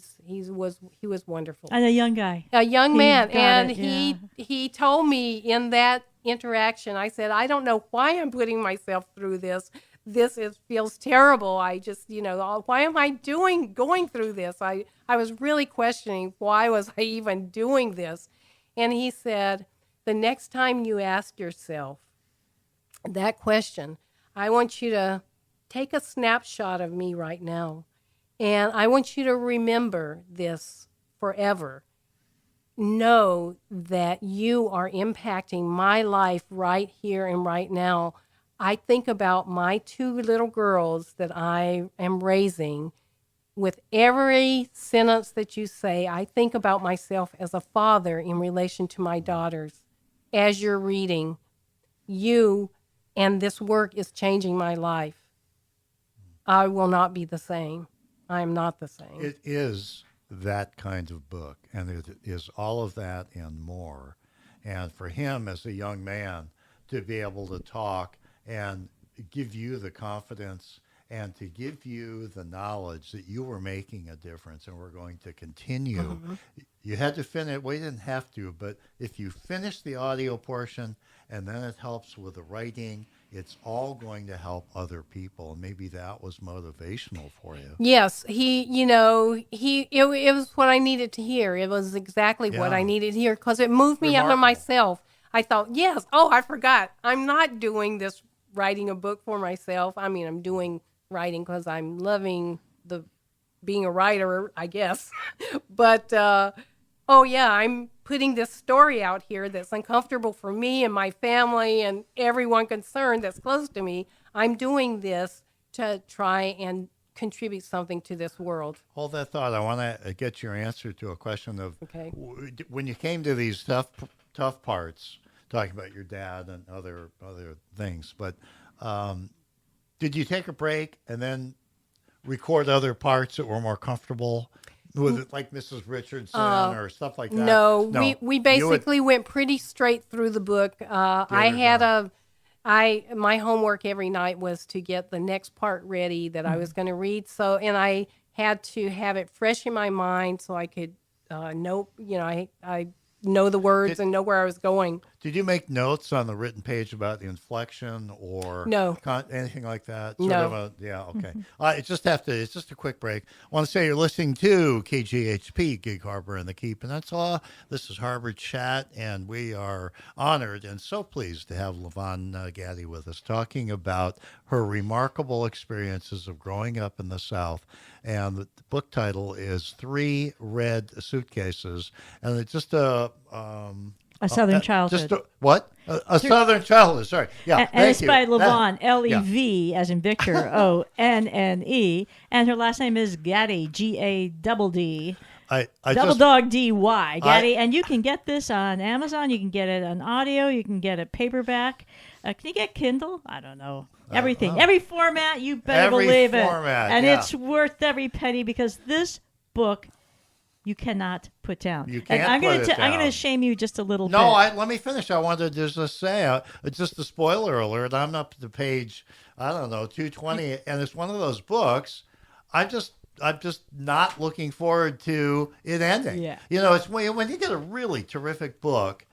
was wonderful. And a young guy. A young He man, got and it, yeah. he told me in that interaction, I said, I don't know why I'm putting myself through this. Feels terrible. I just, why am I going through this? I was really questioning, why was I even doing this? And he said, the next time you ask yourself that question, I want you to take a snapshot of me right now. And I want you to remember this forever. Know that you are impacting my life right here and right now. I think about my 2 little girls that I am raising. With every sentence that you say, I think about myself as a father in relation to my daughters. As you're reading, you and this work is changing my life. I will not be the same. I am not the same. It is that kind of book, and it is all of that and more. And for him as a young man to be able to talk and give you the confidence and to give you the knowledge that you were making a difference and we're going to continue. You had to finish, well, you didn't have to, but if you finish the audio portion and then it helps with the writing, it's all going to help other people. And maybe that was motivational for you. Yes, it was what I needed to hear. It was exactly what I needed to hear because it moved me out of myself. I thought, yes, I forgot. I'm not doing this writing a book for myself. I mean, I'm doing writing because I'm loving being a writer, I guess. But, I'm putting this story out here that's uncomfortable for me and my family and everyone concerned that's close to me. I'm doing this to try and contribute something to this world. Hold that thought. I want to get your answer to a question of when you came to these tough parts, talking about your dad and other things, but did you take a break and then record other parts that were more comfortable with it, like Mrs. Richardson or stuff like that? No, we basically went pretty straight through the book. My homework every night was to get the next part ready that I was going to read. So, and I had to have it fresh in my mind so I could know the words and know where I was going. Did you make notes on the written page about the inflection or anything like that? Okay. It's just a quick break. I want to say you're listening to KGHP, Gig Harbor and the Key Peninsula. This is Harborchat, and we are honored and so pleased to have Levonne Gaddy with us talking about her remarkable experiences of growing up in the South. And the book title is 3 Red Suitcases. And it's just a Southern childhood. A Southern childhood. Sorry. Yeah. And it's by Levonne, Lev, as in Victor, Onne. And her last name is Gaddy, Gadd. Double dog D-Y, Gaddy. And you can get this on Amazon. You can get it on audio. You can get it paperback. Can you get Kindle? I don't know. Everything. Every format, you better believe it. And it's worth every penny because this book you cannot put down. You can't I'm put it down. I'm going to shame you just a little bit. No, let me finish. I wanted to just say, it's just a spoiler alert. I'm up to page, 220, and it's one of those books. I'm just not looking forward to it ending. Yeah. It's when you get a really terrific book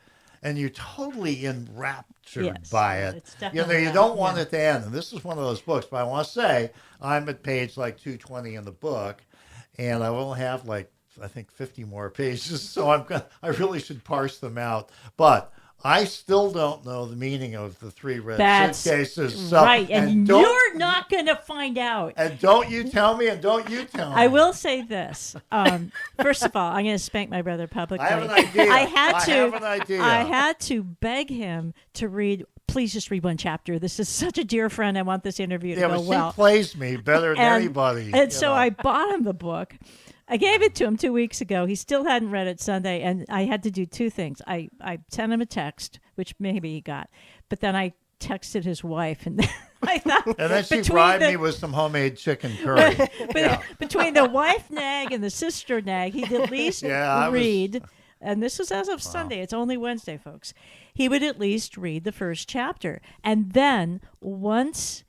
and you're totally enraptured by it. You don't want it to end. And this is one of those books. But I want to say, I'm at page 220 in the book, and I will have I think 50 more pages, so I really should parse them out. But I still don't know the meaning of the 3 red suitcases. So, right, and you're not going to find out. And don't you tell me, and don't you tell me. I will say this. First of all, I'm going to spank my brother publicly. I have an idea. I had to beg him to read. Please just read one chapter. This is such a dear friend. I want this interview to go well. She plays me better than anybody. And so I bought him the book. I gave it to him 2 weeks ago. He still hadn't read it Sunday, and I had to do two things. I sent him a text, which maybe he got, but then I texted his wife, and I thought, and then she bribed me with some homemade chicken curry. Between the wife nag and the sister nag, he'd at least read. And this is as of Sunday. It's only Wednesday, folks. He would at least read the first chapter. And then once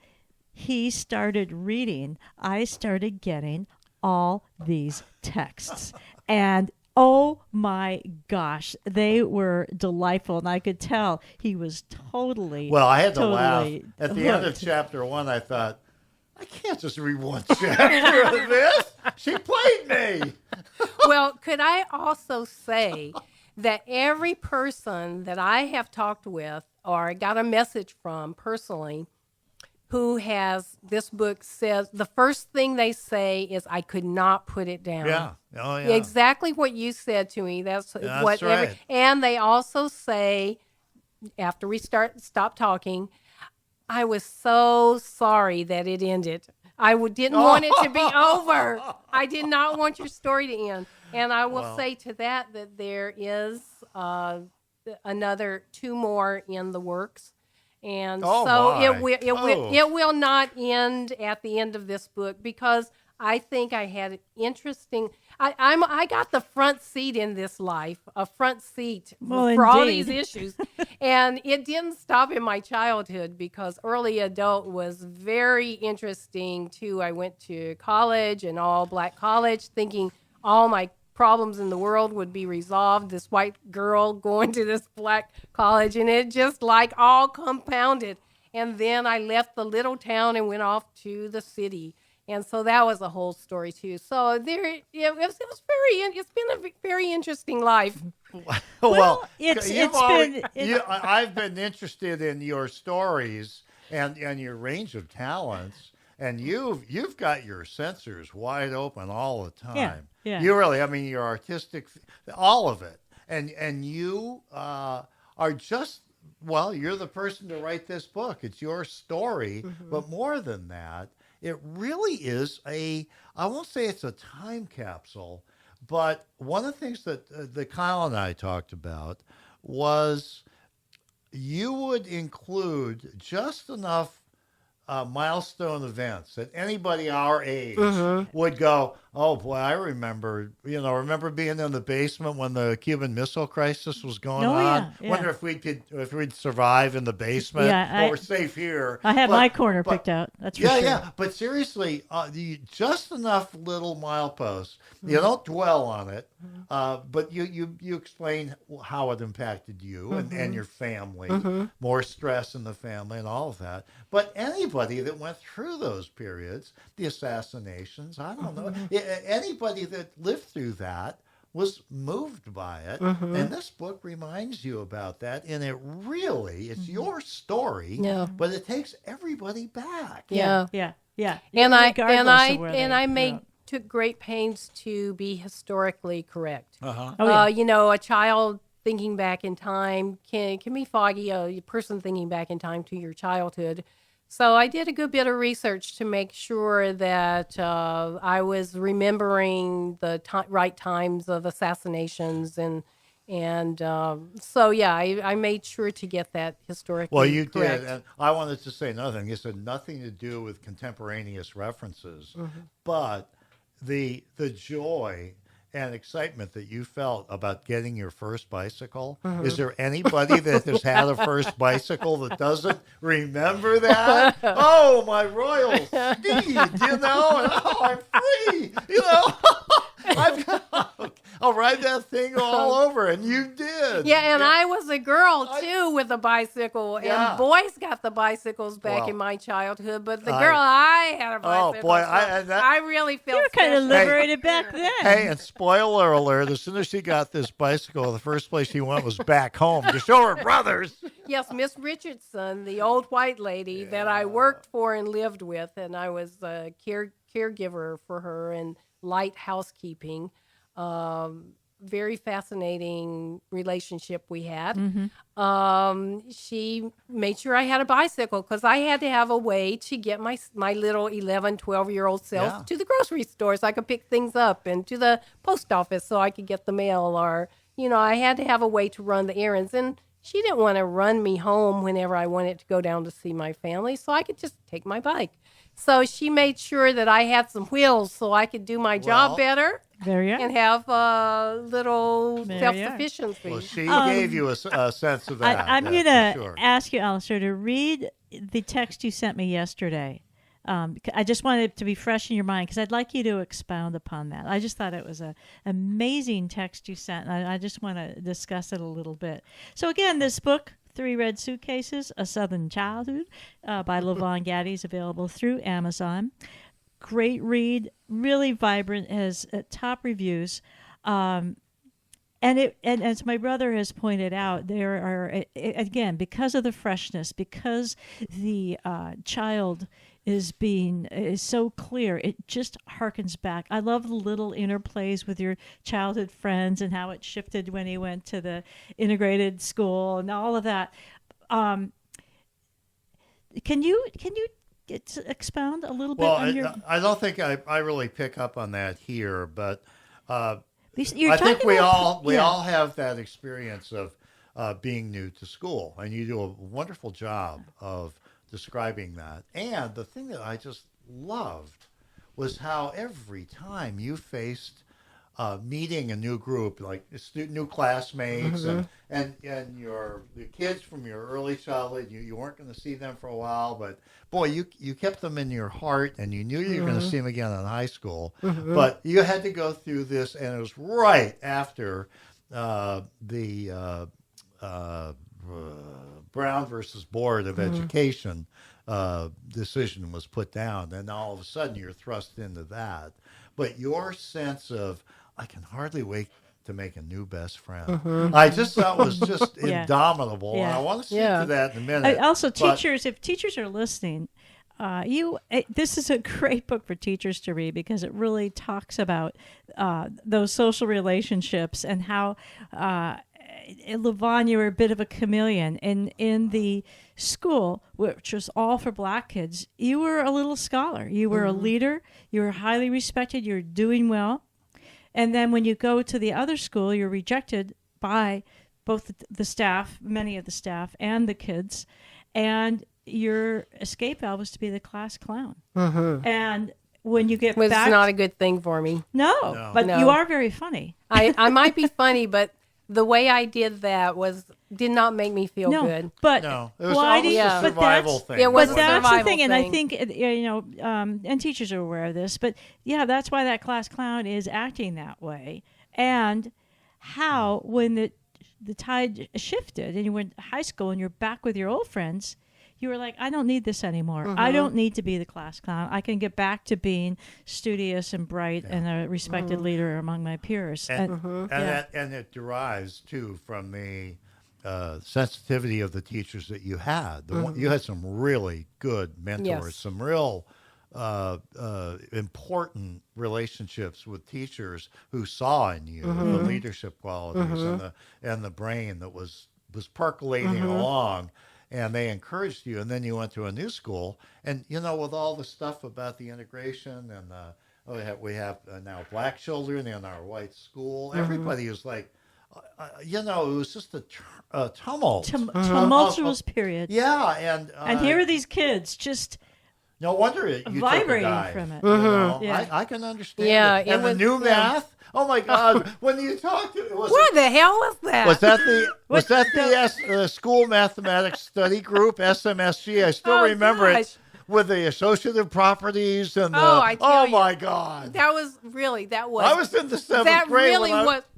he started reading, I started getting all these texts. And oh my gosh, they were delightful. And I could tell he was totally Well, I had to laugh. At the end of hooked. chapter 1, I thought, I can't just read one chapter of this. She played me. Well, could I also say that every person that I have talked with or got a message from personally who has this book says the first thing they say is, I could not put it down. Yeah. Oh, yeah. Exactly what you said to me. That's what right. And they also say, after we stop talking, I was so sorry that it ended. I didn't want it to be over. I did not want your story to end. And I will say to that there is another 2 more in the works. And it will not end at the end of this book, because I think I had interesting. I got the front seat in this life, a front seat for all these issues, and it didn't stop in my childhood, because early adult was very interesting too. I went to college, an all black college, thinking all my problems in the world would be resolved. This white girl going to this black college, and it just like all compounded. And then I left the little town and went off to the city. And so that was a whole story too. So it's been a very interesting life. Well, I've I've been interested in your stories and your range of talents, and you've got your sensors wide open all the time. Yeah. You really, I mean, your artistic, all of it, and you are just, well, you're the person to write this book. It's your story, but more than that, it really is I won't say it's a time capsule, but one of the things that Kyle and I talked about was you would include just enough milestone events that anybody our age would go, oh boy, I remember being in the basement when the Cuban Missile Crisis was going on. Yeah. Wonder if we'd survive in the basement. We're safe here. I had my corner picked out. That's for sure. Yeah. But seriously, just enough little mileposts. You don't dwell on it, but you explain how it impacted you and your family, more stress in the family and all of that. But anybody that went through those periods, the assassinations, I don't know, anybody that lived through that was moved by it. And this book reminds you about that. And it's your story, but it takes everybody back. Yeah. And I took great pains to be historically correct. A child thinking back in time can be foggy. A person thinking back in time to your childhood. So I did a good bit of research to make sure that I was remembering the right times of assassinations, and I made sure to get that historically Well, you correct. did, and I wanted to say another thing. It had nothing to do with contemporaneous references, but the joy and excitement that you felt about getting your first bicycle. Is there anybody that has had a first bicycle that doesn't remember that? Oh, my royal steed, I'm free, I'll ride that thing all over, and you did. Yeah, and I was a girl, too, with a bicycle, and boys got the bicycles back in my childhood, but the girl I had a bicycle. Oh, boy, I really felt you were kind of liberated back then. Hey, and spoiler alert, as soon as she got this bicycle, the first place she went was back home to show her brothers. Yes, Miss Richardson, the old white lady that I worked for and lived with, and I was a caregiver for her and light housekeeping. very fascinating relationship we had. She made sure I had a bicycle because I had to have a way to get my little 11, 12-year-old self to the grocery store so I could pick things up, and to the post office so I could get the mail, or, I had to have a way to run the errands. And she didn't want to run me home whenever I wanted to go down to see my family, so I could just take my bike. So she made sure that I had some wheels so I could do my job better. There you are. And have a little self-sufficiency. Well, she gave you a sense of that. I'm going to ask you, Alistair, to read the text you sent me yesterday. I just wanted it to be fresh in your mind because I'd like you to expound upon that. I just thought it was an amazing text you sent, and I just want to discuss it a little bit. So again, this book, 3 Red Suitcases, A Southern Childhood, by Levonne Gaddy, is available through Amazon. Great read, really vibrant, has top reviews. And as my brother has pointed out, there are, again, because of the freshness, because the child is so clear, it just harkens back. I love the little interplays with your childhood friends and how it shifted when he went to the integrated school and all of that. Can you expound a little bit on your... I don't think I really pick up on that here, but I think we all have that experience of being new to school, and you do a wonderful job of describing that. And the thing that I just loved was how every time you faced meeting a new group, like new classmates, and the kids from your early childhood, you weren't going to see them for a while, but boy, you kept them in your heart, and you knew you were going to see them again in high school. But you had to go through this, and it was right after the Brown versus Board of Education decision was put down, and all of a sudden you're thrust into that. But your sense of, I can hardly wait to make a new best friend. I just thought was just indomitable. And I want to speak to that in a minute. Also, teachers, if teachers are listening, this is a great book for teachers to read because it really talks about those social relationships and how Levonne, you were a bit of a chameleon. And in the school, which was all for black kids, you were a little scholar. You were a leader. You were highly respected. You were doing well. And then when you go to the other school, you're rejected by both the staff, many of the staff, and the kids. And your escape valve was to be the class clown. And when you get back... It's not a good thing for me. No. But you are very funny. I might be funny, but the way I did that did not make me feel good. But it was almost a survival thing. It was but that's the thing, thing. And I think and teachers are aware of this. But that's why that class clown is acting that way. And how when the tide shifted and you went to high school and you're back with your old friends, you were like, I don't need this anymore. I don't need to be the class clown. I can get back to being studious and bright and a respected leader among my peers. And it derives, too, from the sensitivity of the teachers that you had. You had some really good mentors, some real important relationships with teachers who saw in you the leadership qualities and the brain that was percolating along. And they encouraged you, and then you went to a new school, and with all the stuff about the integration, and we have now black children in our white school. Everybody was like, it was just a tumult, tumultuous period. Yeah, and here are these kids just. No wonder you vibrating took a dive, from it. I can understand. Yeah, it. And the new math. Oh my God! When you talked to what the hell was that? Was that the school mathematics study group SMSG? I still remember it with the associative properties and my God! That was. I was in the seventh grade.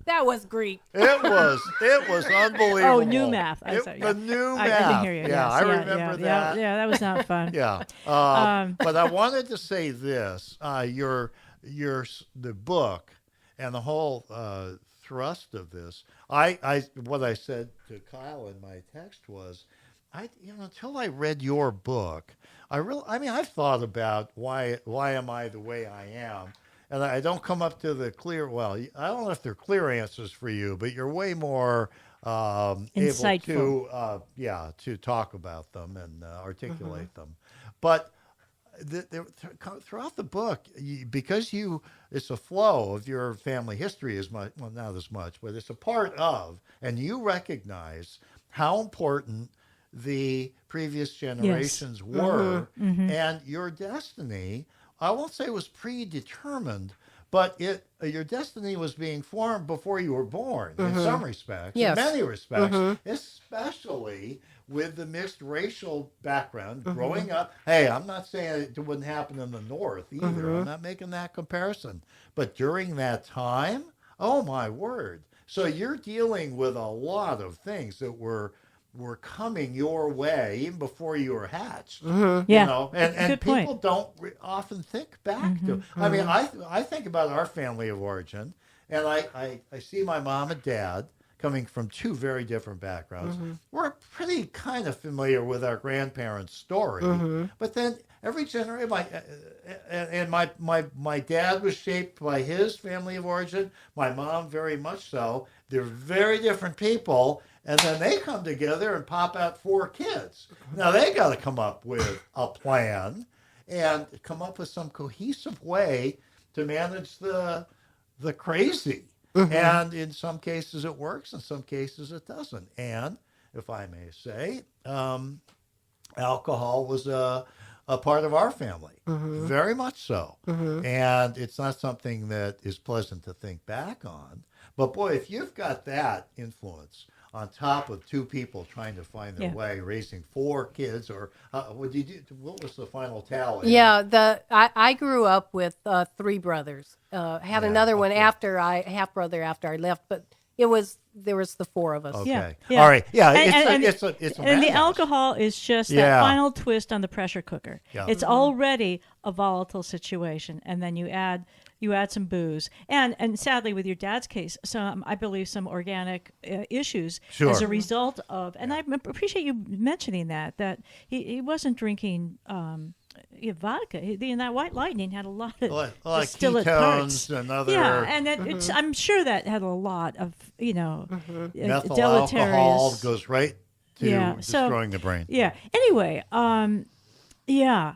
That was Greek. It was unbelievable. Oh, new math. The new math. I didn't hear you. Yeah, I remember that. Yeah, that was not fun. Yeah. But I wanted to say this: the book and the whole thrust of this. What I said to Kyle in my text was, until I read your book, I've thought about why am I the way I am. and I don't come up to the clear. Well, I don't know if they're clear answers for you, but you're way more able Insightful. to talk about them and articulate them. But throughout the book, because it's a flow of your family history as much, well, not as much, but it's a part of, and you recognize how important the previous generations were, and your destiny. I won't say was predetermined, but your destiny was being formed before you were born in some respects, Yes. in many respects, especially with the mixed racial background growing up. Hey, I'm not saying it wouldn't happen in the North either. I'm not making that comparison. But during that time, oh my word. So you're dealing with a lot of things that were coming your way even before you were hatched. Yeah. You know, and Good point. people don't often think back to. I mean, I think about our family of origin, and I see my mom and dad coming from two very different backgrounds. We're pretty kind of familiar with our grandparents' story, but then every generation, my dad was shaped by his family of origin. My mom very much so. They're very different people, and then they come together and pop out 4 kids. Now they got to come up with a plan and come up with some cohesive way to manage the crazy. And in some cases it works, in some cases it doesn't. And if I may say, alcohol was a part of our family, very much so. And it's not something that is pleasant to think back on. But boy, if you've got that influence on top of 2 people trying to find their way, raising 4 kids, or what did you do? What was the final tally? Yeah, I grew up with 3 brothers. Had another one half brother after I left, but there was the 4 of us. Okay. Yeah. All right. Yeah. And It's a and the madhouse. alcohol is just that final twist on the pressure cooker. Yeah. It's already a volatile situation, and then you add some booze, and sadly, with your dad's case, I believe some organic issues as a result of. And I appreciate you mentioning that he wasn't drinking. Vodka. And that White Lightning had a lot of like distillate ketones parts. and other. Yeah, and it's, I'm sure that had a lot of Methyl deleterious. alcohol goes right to so- destroying the brain. Yeah. Anyway, yeah.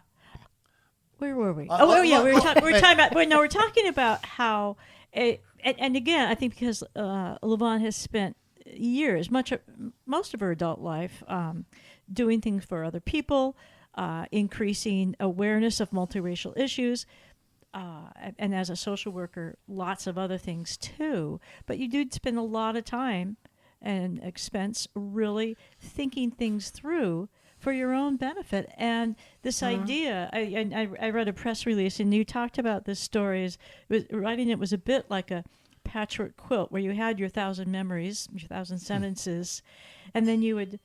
Where were we? We're talking about how, and again, I think because Levonne has spent years, most of her adult life, doing things for other people, increasing awareness of multiracial issues, and as a social worker, lots of other things too. But you do spend a lot of time and expense really thinking things through for your own benefit. And this idea, I read a press release, and you talked about this story. Writing it was a bit like a patchwork quilt, where you had your 1,000 memories, your 1,000 sentences, and then you would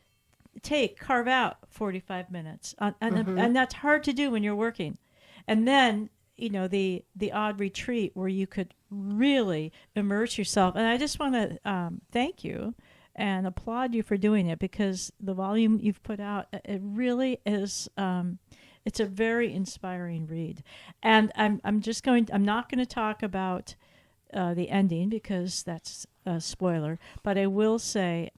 carve out 45 minutes. And that's hard to do when you're working. And then, the odd retreat where you could really immerse yourself. And I just want to thank you and applaud you for doing it, because the volume you've put out, it really is, it's a very inspiring read. And I'm not going to talk about the ending, because that's a spoiler, but I will say,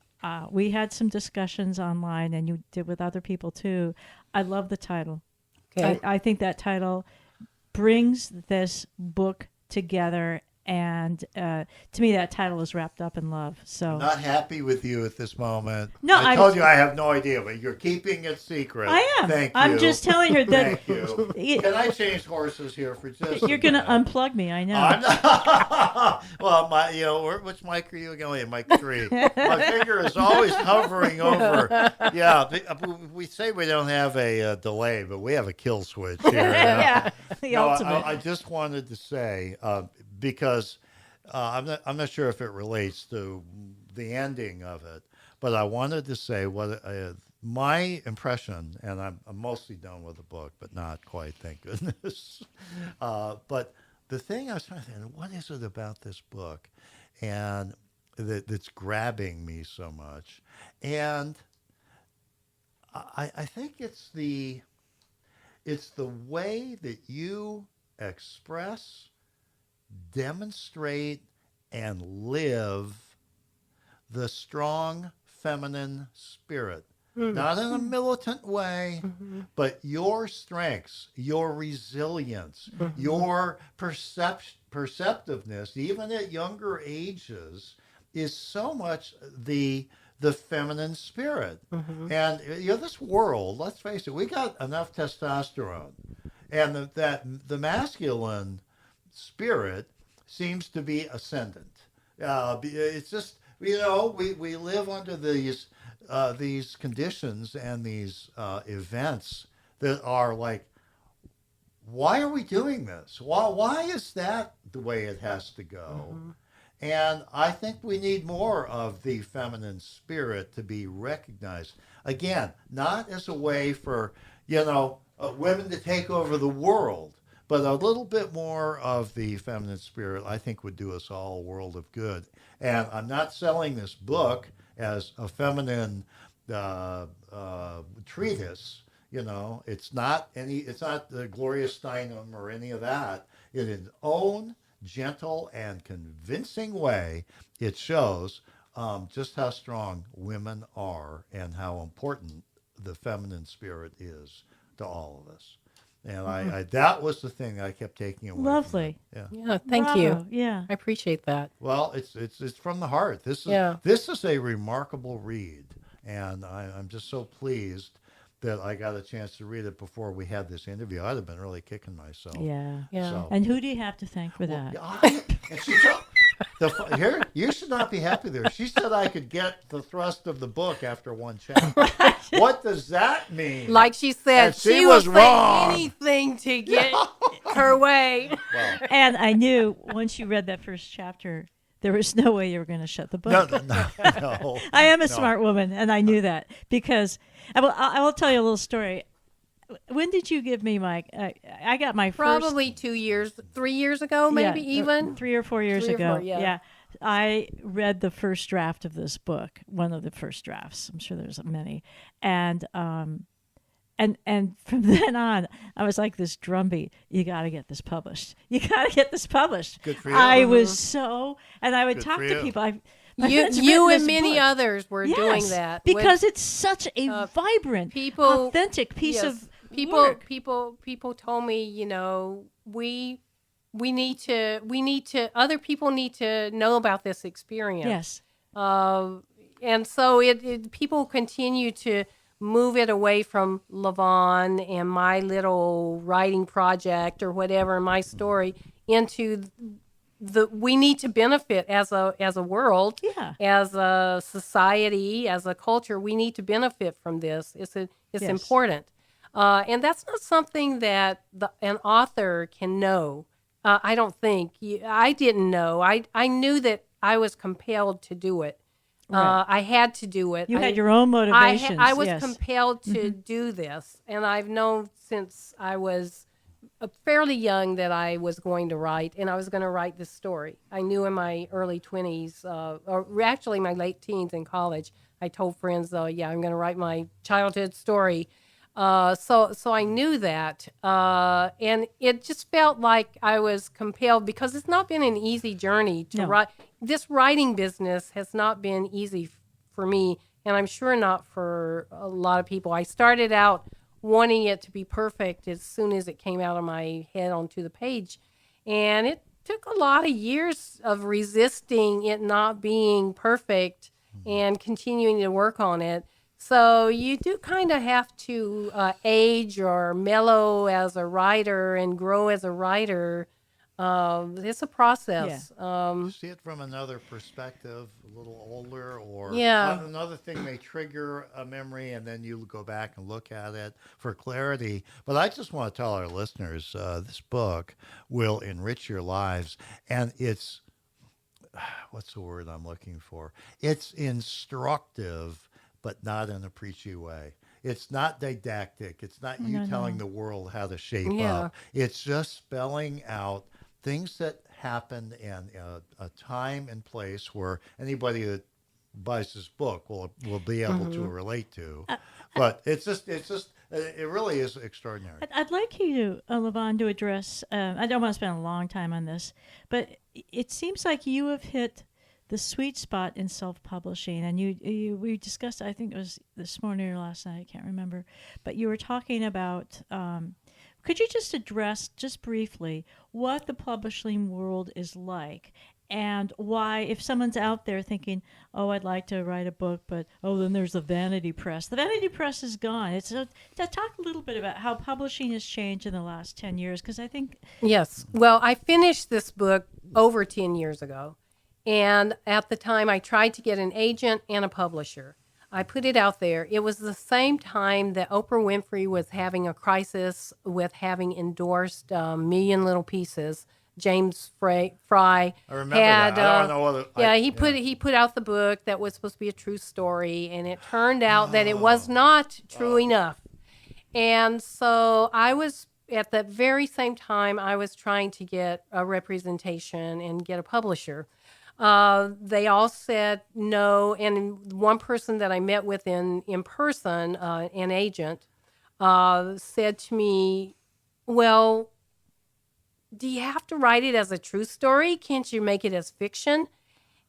we had some discussions online, and you did with other people too. I love the title. Okay. I think that title brings this book together, and to me, that title is wrapped up in love. So Not happy with you at this moment. No, I told you I have no idea, but you're keeping it secret. I am. Thank you. I'm just telling her that Thank you. Can I change horses here for just? you're going to unplug me. I know. I'm not. Well, which mic are you going? Mic 3. My finger is always hovering over. Yeah, we say we don't have a delay, but we have a kill switch here. Yeah, the ultimate. I just wanted to say because I'm not sure if it relates to the ending of it, but I wanted to say what my impression, and I'm mostly done with the book, but not quite, thank goodness. But the thing I was trying to think, what is it about this book, and that's grabbing me so much? And I think it's the way that you express demonstrate and live the strong feminine spirit. Not in a militant way, but your strengths, your resilience, your perceptiveness, even at younger ages, is so much the feminine spirit. And this world, let's face it, we got enough testosterone, and the masculine spirit seems to be ascendant. It's just we live under these conditions and these events that are like, why are we doing this? Why is that the way it has to go? And I think we need more of the feminine spirit to be recognized. Again, not as a way for, women to take over the world, but a little bit more of the feminine spirit, I think, would do us all a world of good. And I'm not selling this book as a feminine treatise. It's not the Gloria Steinem or any of that. In its own gentle and convincing way, it shows just how strong women are and how important the feminine spirit is to all of us. And I that was the thing I kept taking away. Lovely. Yeah, thank Bravo. you. Yeah. I appreciate that. Well, it's from the heart. This is a remarkable read, and I'm just so pleased that I got a chance to read it before we had this interview. I'd have been really kicking myself. Yeah. Yeah. And who do you have to thank for that? And she told, here, you should not be happy there. She said I could get the thrust of the book after one chapter. What does that mean? Like she said, And she she was will say wrong. anything to get her way. Well, And I knew once you read that first chapter, there was no way you were going to shut the book. no. I am a smart woman, and I knew that because I will tell you a little story. When did you give me my? I got my first. Probably 3 years ago, maybe even 3 or 4 years ago. 4, yeah. I read the first draft of this book, one of the first drafts. I'm sure there's many, and from then on, I was like this drumbeat. You got to get this published. You got to get this published. Good for you. I was so, and I would Good talk for to you. people. You and many book. others were doing that because it's such a vibrant, authentic piece of work. People told me, we need to other people need to know about this experience. Yes. And so people continue to move it away from Levonne and my little writing project or whatever, my story, into we need to benefit as a world, as a society, as a culture. We need to benefit from this. It's important, and that's not something that an author can know. I don't think. I didn't know. I knew that I was compelled to do it. Right. I had to do it. You had your own motivations. I was compelled to do this, and I've known since I was fairly young that I was going to write, and I was going to write this story. I knew in my early 20s, or actually my late teens in college, I told friends, I'm going to write my childhood story. So I knew that, and it just felt like I was compelled because it's not been an easy journey to write. This writing business has not been easy for me, and I'm sure not for a lot of people. I started out wanting it to be perfect as soon as it came out of my head onto the page, and it took a lot of years of resisting it not being perfect and continuing to work on it. So you do kind of have to age or mellow as a writer and grow as a writer. It's a process. See it from another perspective, a little older, or another thing may trigger a memory, and then you go back and look at it for clarity. But I just want to tell our listeners, this book will enrich your lives, and it's, what's the word I'm looking for? It's instructive, but not in a preachy way. It's not didactic. It's not you telling the world how to shape up. It's just spelling out things that happened in a time and place where anybody that buys this book will be able to relate to. But it's just It really is extraordinary. I'd like you to, Levonne, to address. I don't want to spend a long time on this, but it seems like you have hit the sweet spot in self-publishing, and we discussed. I think it was this morning or last night. I can't remember, but you were talking about. Could you just address, just briefly, what the publishing world is like? And why, if someone's out there thinking, oh, I'd like to write a book, but, oh, then there's the vanity press. The vanity press is gone. Talk a little bit about how publishing has changed in the last 10 years, because I think... Yes. Well, I finished this book over 10 years ago. And at the time, I tried to get an agent and a publisher. I put it out there. It was the same time that Oprah Winfrey was having a crisis with having endorsed Million Little Pieces. James Fry I remember that. I don't know whether... he put out the book that was supposed to be a true story, and it turned out that it was not true enough. And so I was, at that very same time, I was trying to get a representation and get a publisher. They all said no, and one person that I met with in person, an agent, said to me, well, do you have to write it as a true story? Can't you make it as fiction?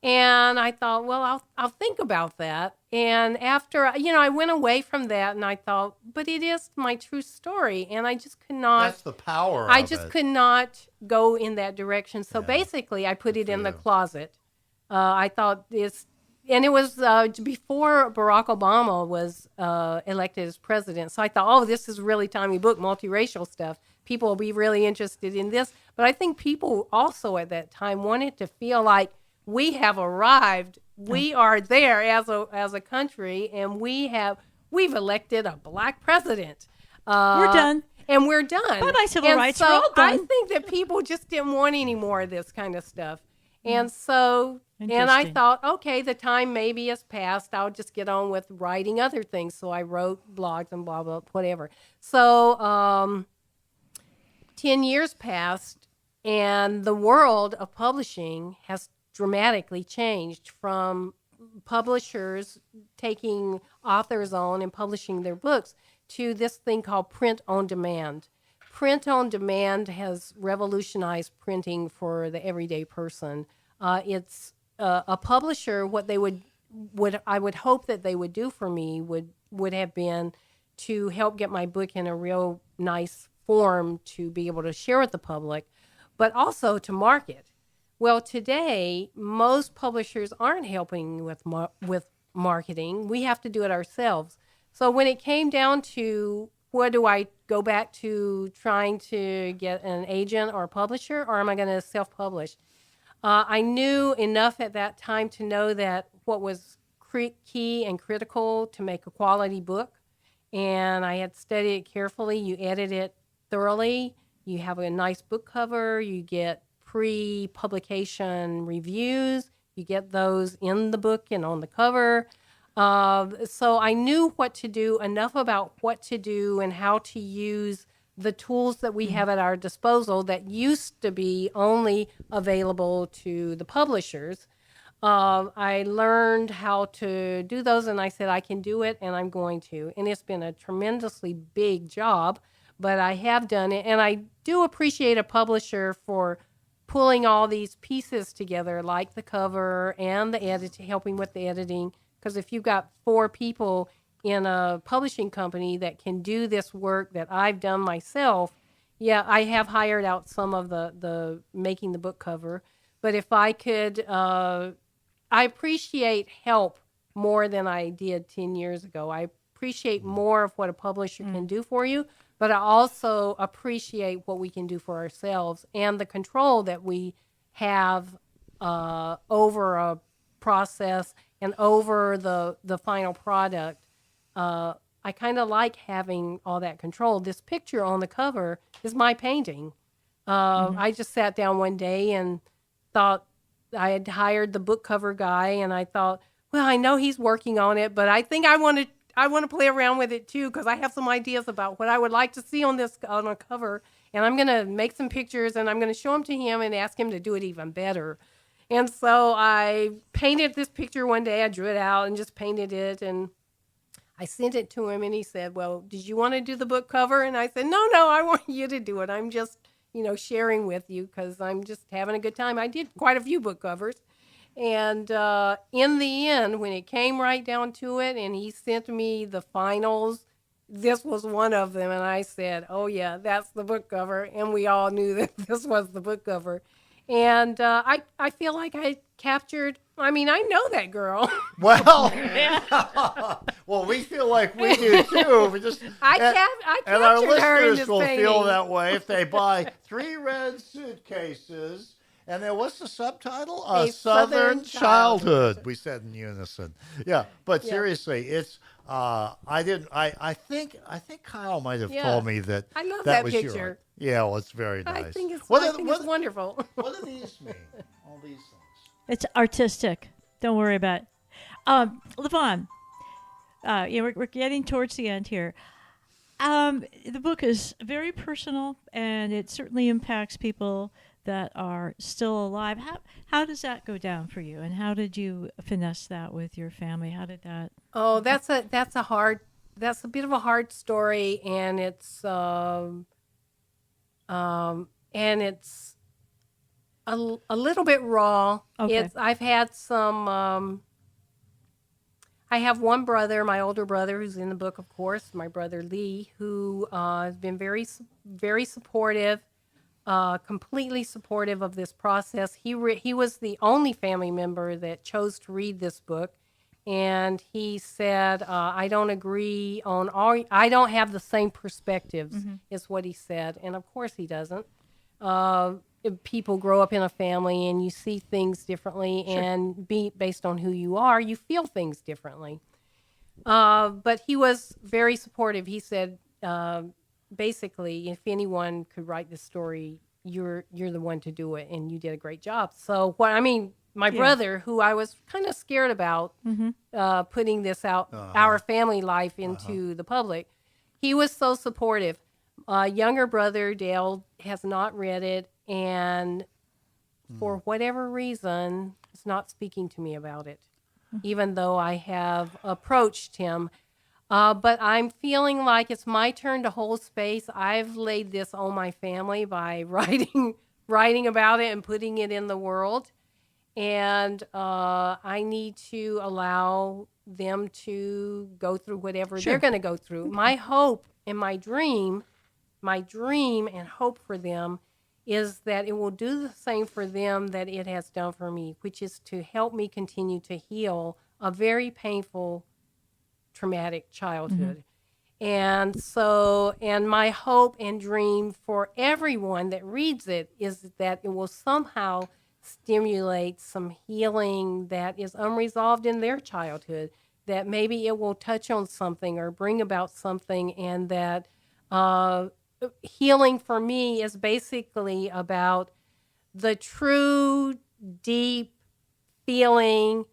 And I thought, well, I'll think about that. And after, I went away from that, and I thought, but it is my true story, and I just could not. That's the power I just could not go in that direction. So basically, I put it in the closet. I thought this, and it was before Barack Obama was elected as president. So I thought, oh, this is a really timely book, multiracial stuff. People will be really interested in this. But I think people also at that time wanted to feel like we have arrived. We are there as a country, and we've elected a black president. We're done. And we're done. Bye-bye, civil rights. So we're all done. I think that people just didn't want any more of this kind of stuff. And so, and I thought, okay, the time maybe has passed. I'll just get on with writing other things. So I wrote blogs and blah, blah, whatever. So 10 years passed, and the world of publishing has dramatically changed from publishers taking authors on and publishing their books to this thing called print on demand. Print on demand has revolutionized printing for the everyday person. It's a publisher. What they would I would hope that they would do for me would have been to help get my book in a real nice form to be able to share with the public, but also to market. Well, today most publishers aren't helping with marketing. We have to do it ourselves. So when it came down to where do I go back to trying to get an agent or a publisher, or am I going to self-publish? I knew enough at that time to know that what was key and critical to make a quality book, and I had studied it carefully. You edit it thoroughly. You have a nice book cover. You get pre-publication reviews. You get those in the book and on the cover. So I knew what to do, enough about what to do and how to use the tools that we have at our disposal that used to be only available to the publishers. I learned how to do those, and I said, I can do it, and I'm going to. And it's been a tremendously big job, but I have done it. And I do appreciate a publisher for pulling all these pieces together, like the cover and the editing, helping with the editing. Because if you've got 4 people in a publishing company that can do this work that I've done myself, yeah, I have hired out some of the making the book cover. But if I could, I appreciate help more than I did 10 years ago. I appreciate more of what a publisher can do for you, but I also appreciate what we can do for ourselves and the control that we have over a process and over the final product. I kind of like having all that control. This picture on the cover is my painting. I just sat down one day and thought I had hired the book cover guy, and I thought, well, I know he's working on it, but I think I want to play around with it too, because I have some ideas about what I would like to see on a cover, and I'm going to make some pictures, and I'm going to show them to him and ask him to do it even better. And so I painted this picture one day. I drew it out and just painted it, and I sent it to him and he said, well, did you want to do the book cover? And I said, no, I want you to do it. I'm just, sharing with you because I'm just having a good time. I did quite a few book covers. And in the end, when it came right down to it and he sent me the finals, this was one of them. And I said, oh, yeah, that's the book cover. And we all knew that this was the book cover. And I feel like I captured, I know that girl. Well, well, we feel like we do too. We just, I and our captured her in listeners this will painting. feel that way if they buy 3 red suitcases. And then what's the subtitle? A Southern Childhood. We said in unison. Yeah, but seriously, it's. I think Kyle might have told me that. I love that that was picture. Your, yeah, well, it's very nice. I think it's wonderful. What do these mean? All these things. It's artistic. Don't worry about it. Levonne, we're getting towards the end here. The book is very personal, and it certainly impacts people that are still alive. How does that go down for you, and how did you finesse that with your family? How did that? Oh, that's a bit of a hard story, and it's a little bit raw. Okay. I've had some. I have one brother, my older brother, who's in the book, of course, my brother Lee, who has been very, very supportive, completely supportive of this process. He was the only family member that chose to read this book, and he said, "I don't agree on all. I don't have the same perspectives," is what he said, and of course he doesn't. People grow up in a family and you see things differently, and based on who you are, you feel things differently. But he was very supportive. He said, basically, if anyone could write this story, you're the one to do it, and you did a great job. So my brother, who I was kind of scared about putting this out, our family life into the public, he was so supportive. Younger brother Dale has not read it, and for whatever reason, is not speaking to me about it, even though I have approached him. But I'm feeling like it's my turn to hold space. I've laid this on my family by writing about it and putting it in the world, and I need to allow them to go through whatever they're going to go through. My hope and my dream and hope for them is that it will do the same for them that it has done for me, which is to help me continue to heal a very painful, traumatic childhood. And my hope and dream for everyone that reads it is that it will somehow stimulate some healing that is unresolved in their childhood, that maybe it will touch on something or bring about something, and that healing for me is basically about the true, deep feeling,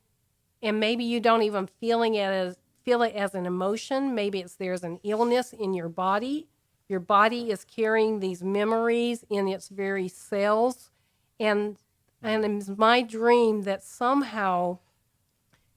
and maybe you don't even feel it as an emotion. Maybe there's an illness in your body. Your body is carrying these memories in its very cells, and it's my dream that somehow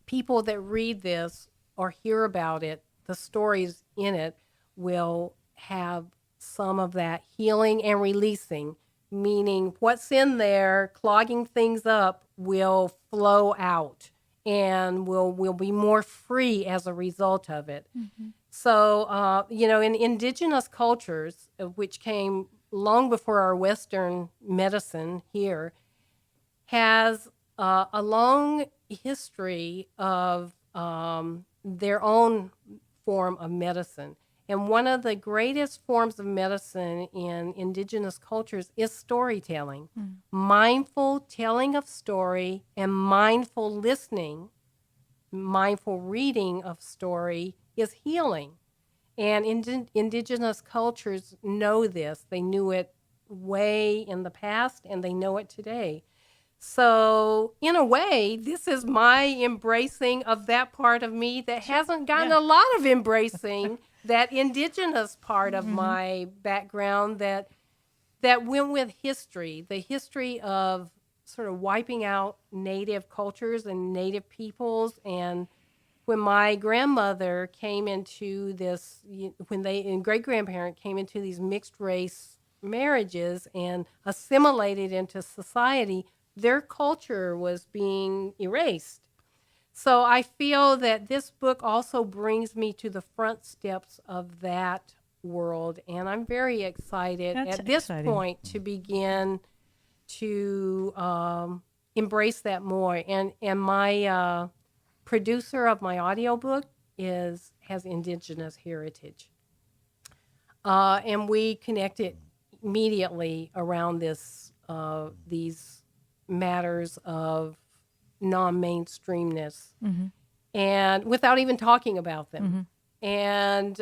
people that read this or hear about it, the stories in it, will have some of that healing and releasing, meaning what's in there clogging things up will flow out and will be more free as a result of it. So, in indigenous cultures, which came long before our Western medicine here, has a long history of their own form of medicine. And one of the greatest forms of medicine in indigenous cultures is storytelling. Mindful telling of story and mindful listening, mindful reading of story is healing. And indigenous cultures know this. They knew it way in the past, and they know it today. So, in a way, this is my embracing of that part of me that hasn't gotten a lot of embracing. That indigenous part of my background that went with history, the history of sort of wiping out native cultures and native peoples and when my grandmother came into this, and great-grandparent came into these mixed race marriages and assimilated into society, their culture was being erased. So I feel that this book also brings me to the front steps of that world, and I'm very excited at this point to begin to embrace that more. And my producer of my audiobook has Indigenous heritage, and we connected immediately around these matters of non-mainstreamness, and without even talking about them. And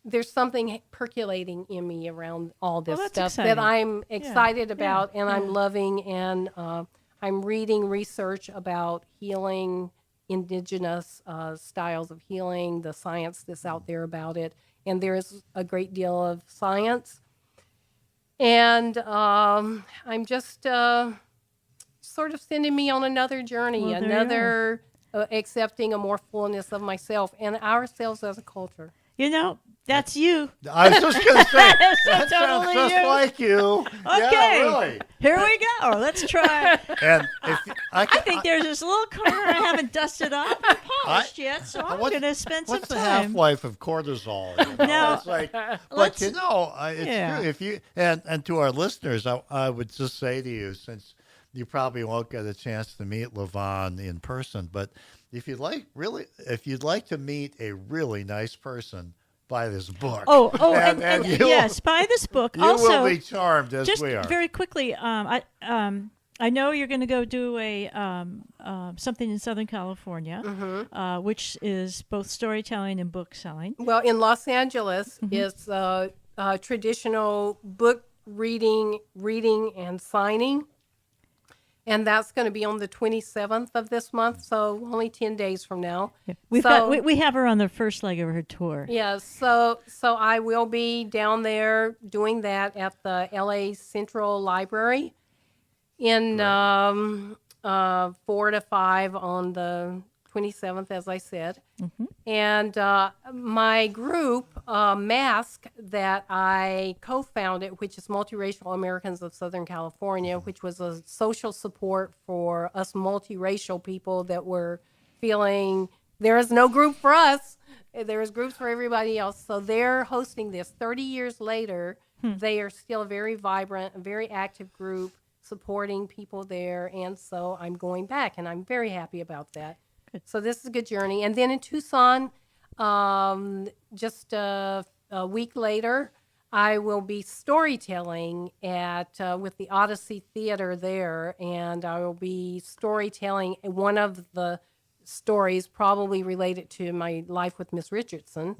there's something percolating in me around all this stuff that I'm excited about, and I'm loving, and I'm reading research about healing, indigenous styles of healing, the science that's out there about it, and there's a great deal of science. And I'm just sort of sending me on another journey, accepting a more fullness of myself and ourselves as a culture. You know, that's you. I was just going to say, that totally sounds just you. like you. Okay, Yeah, really. Here we go. Let's try. And if I think there's this little corner I haven't dusted off or polished yet, so I'm going to spend some what's the time. half-life of cortisol? You know? Now, it's like, but you know, it's true. If you and to our listeners, I would just say to you, since you probably won't get a chance to meet Levonne in person, but if you'd like to meet a really nice person, buy this book. And yes, buy this book. You also, will be charmed as just we are. Very quickly, I know you're going to go do a something in Southern California, which is both storytelling and book selling. Well, in Los Angeles, it's traditional book reading and signing. And that's going to be on the 27th of this month, so only 10 days from now. Yeah. We have her on the first leg of her tour. Yeah, so I will be down there doing that at the LA Central Library in 4 to 5 on the 27th, as I said. And my group, MASK, that I co-founded, which is Multiracial Americans of Southern California, which was a social support for us multiracial people that were feeling there is no group for us. There is groups for everybody else. So they're hosting this. 30 years later, they are still a very vibrant, a very active group supporting people there. And so I'm going back, and I'm very happy about that. So this is a good journey. And then in Tucson, just a week later, I will be storytelling with the Odyssey Theater there, and I will be storytelling one of the stories probably related to my life with Miss Richardson.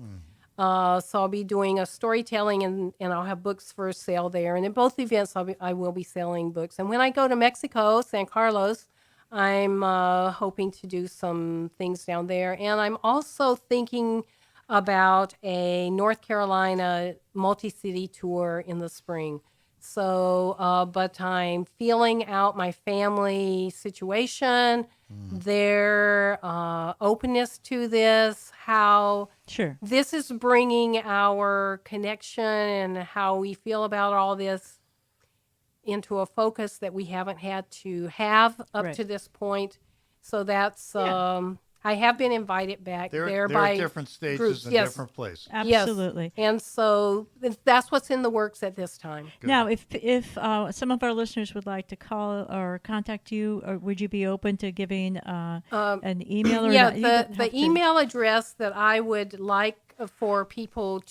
So I'll be doing a storytelling, and I'll have books for sale there. And in both events, I will be selling books. And when I go to Mexico, San Carlos, I'm hoping to do some things down there. And I'm also thinking about a North Carolina multi-city tour in the spring. So, but I'm feeling out my family situation, their openness to this, how this is bringing our connection and how we feel about all this into a focus that we haven't had to have up to this point. So that's, I have been invited back there by different stages groups. and different places. Absolutely. Yes. And so that's what's in the works at this time. Good. Now, if some of our listeners would like to call or contact you, or would you be open to giving an email? Or the email address that I would like for people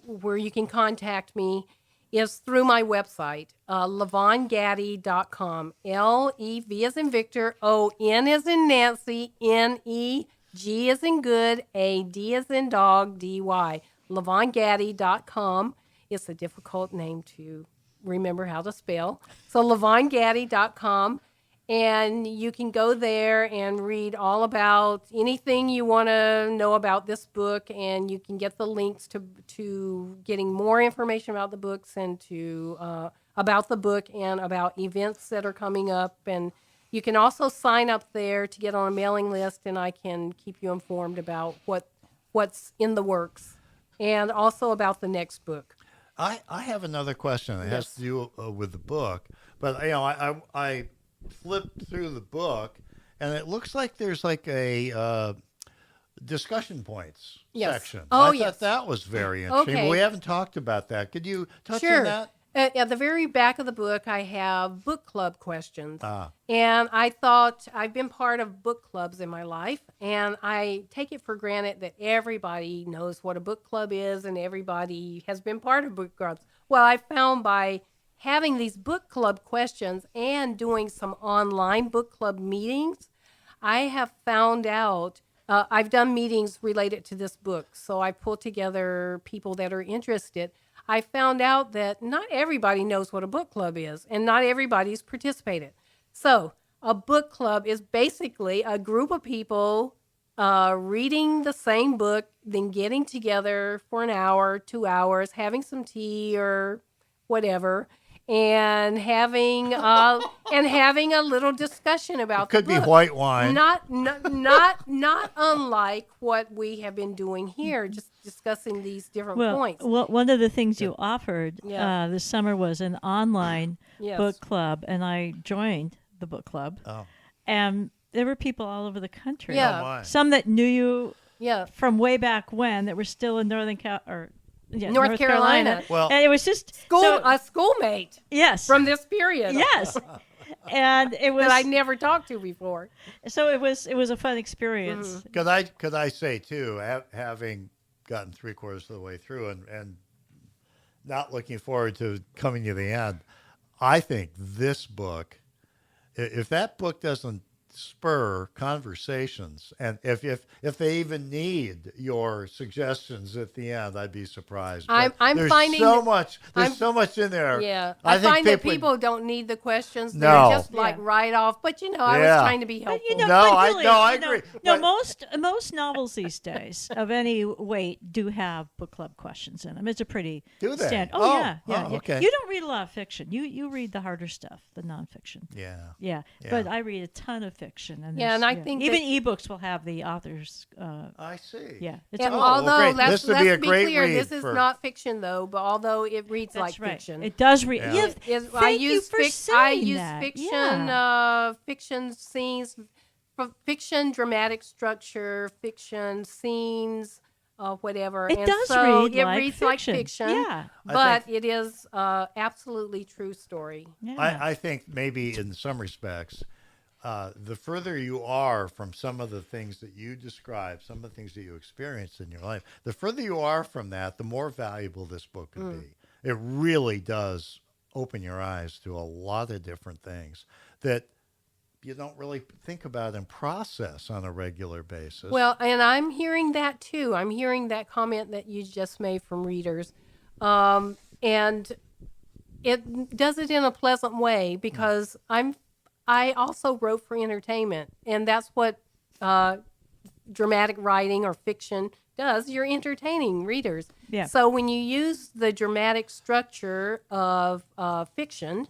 where you can contact me is through my website, LevonneGaddy.com. L-E-V as in Victor, O-N as in Nancy, N-E, G as in good, A-D as in dog, D-Y. LevonneGaddy.com. It's a difficult name to remember how to spell. So LevonneGaddy.com. And you can go there and read all about anything you want to know about this book, and you can get the links to getting more information about the books and to about the book and about events that are coming up and You can also sign up there to get on a mailing list, and I can keep you informed about what's in the works, and also about the next book. I have another question. It has to do with the book, but I flipped through the book, and it looks like there's like a discussion points section. I thought that was very interesting. Okay. But we haven't talked about that. Could you touch on that? At the very back of the book, I have book club questions. And I thought, I've been part of book clubs in my life, and I take it for granted that everybody knows what a book club is and everybody has been part of book clubs. Well, I found by having these book club questions and doing some online book club meetings, I have found out, I've done meetings related to this book, so I pull together people that are interested. I found out that not everybody knows what a book club is, and not everybody's participated. So a book club is basically a group of people reading the same book, then getting together for an hour, 2 hours, having some tea or whatever, and having a little discussion about Could the book. be white wine. Not unlike what we have been doing here, just discussing these different points. Well, one of the things you offered this summer was an online book club, and I joined the book club. Oh. And there were people all over the country. Yeah. Oh, my. Some that knew you from way back when that were still in North Carolina. Well, and it was just a schoolmate. Yes. From this period. Yes. And it was that I never talked to before. So it was a fun experience. Mm-hmm. Could I say too, having gotten 3/4 of the way through and not looking forward to coming to the end, I think this book, if that book doesn't spur conversations, and if they even need your suggestions at the end, I'd be surprised. I'm there's finding so much. There's so much in there. Yeah, I think find that people don't need the questions. They're No. just right off. But I was trying to be helpful. I agree. Most novels these days of any weight do have book club questions in them. It's a pretty standard. Yeah. Okay. You don't read a lot of fiction. You read the harder stuff, the nonfiction. Yeah. But I read a ton of fiction. And and I think even ebooks will have the authors. I see. Yeah. Although let's be a great clear, read this is not fiction though. But although it reads like fiction, it does read. Yeah. I use that. fiction, fiction scenes, fiction dramatic structure, fiction scenes, whatever. It reads like fiction. fiction. Yeah, but it is absolutely true story. Yeah. I think maybe in some respects, the further you are from some of the things that you describe, some of the things that you experienced in your life, the further you are from that, the more valuable this book could be. It really does open your eyes to a lot of different things that you don't really think about and process on a regular basis. Well, and I'm hearing that too. I'm hearing that comment that you just made from readers. And it does it in a pleasant way because I also wrote for entertainment, and that's what dramatic writing or fiction does. You're entertaining readers. Yeah. So when you use the dramatic structure of fiction,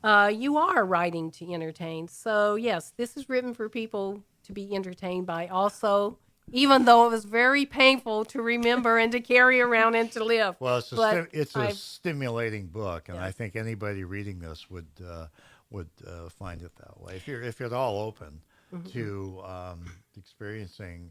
you are writing to entertain. So yes, this is written for people to be entertained by. Also, even though it was very painful to remember and to carry around and to live. Well, it's a stimulating book, and I think anybody reading this would find it that way. If you're at all open to experiencing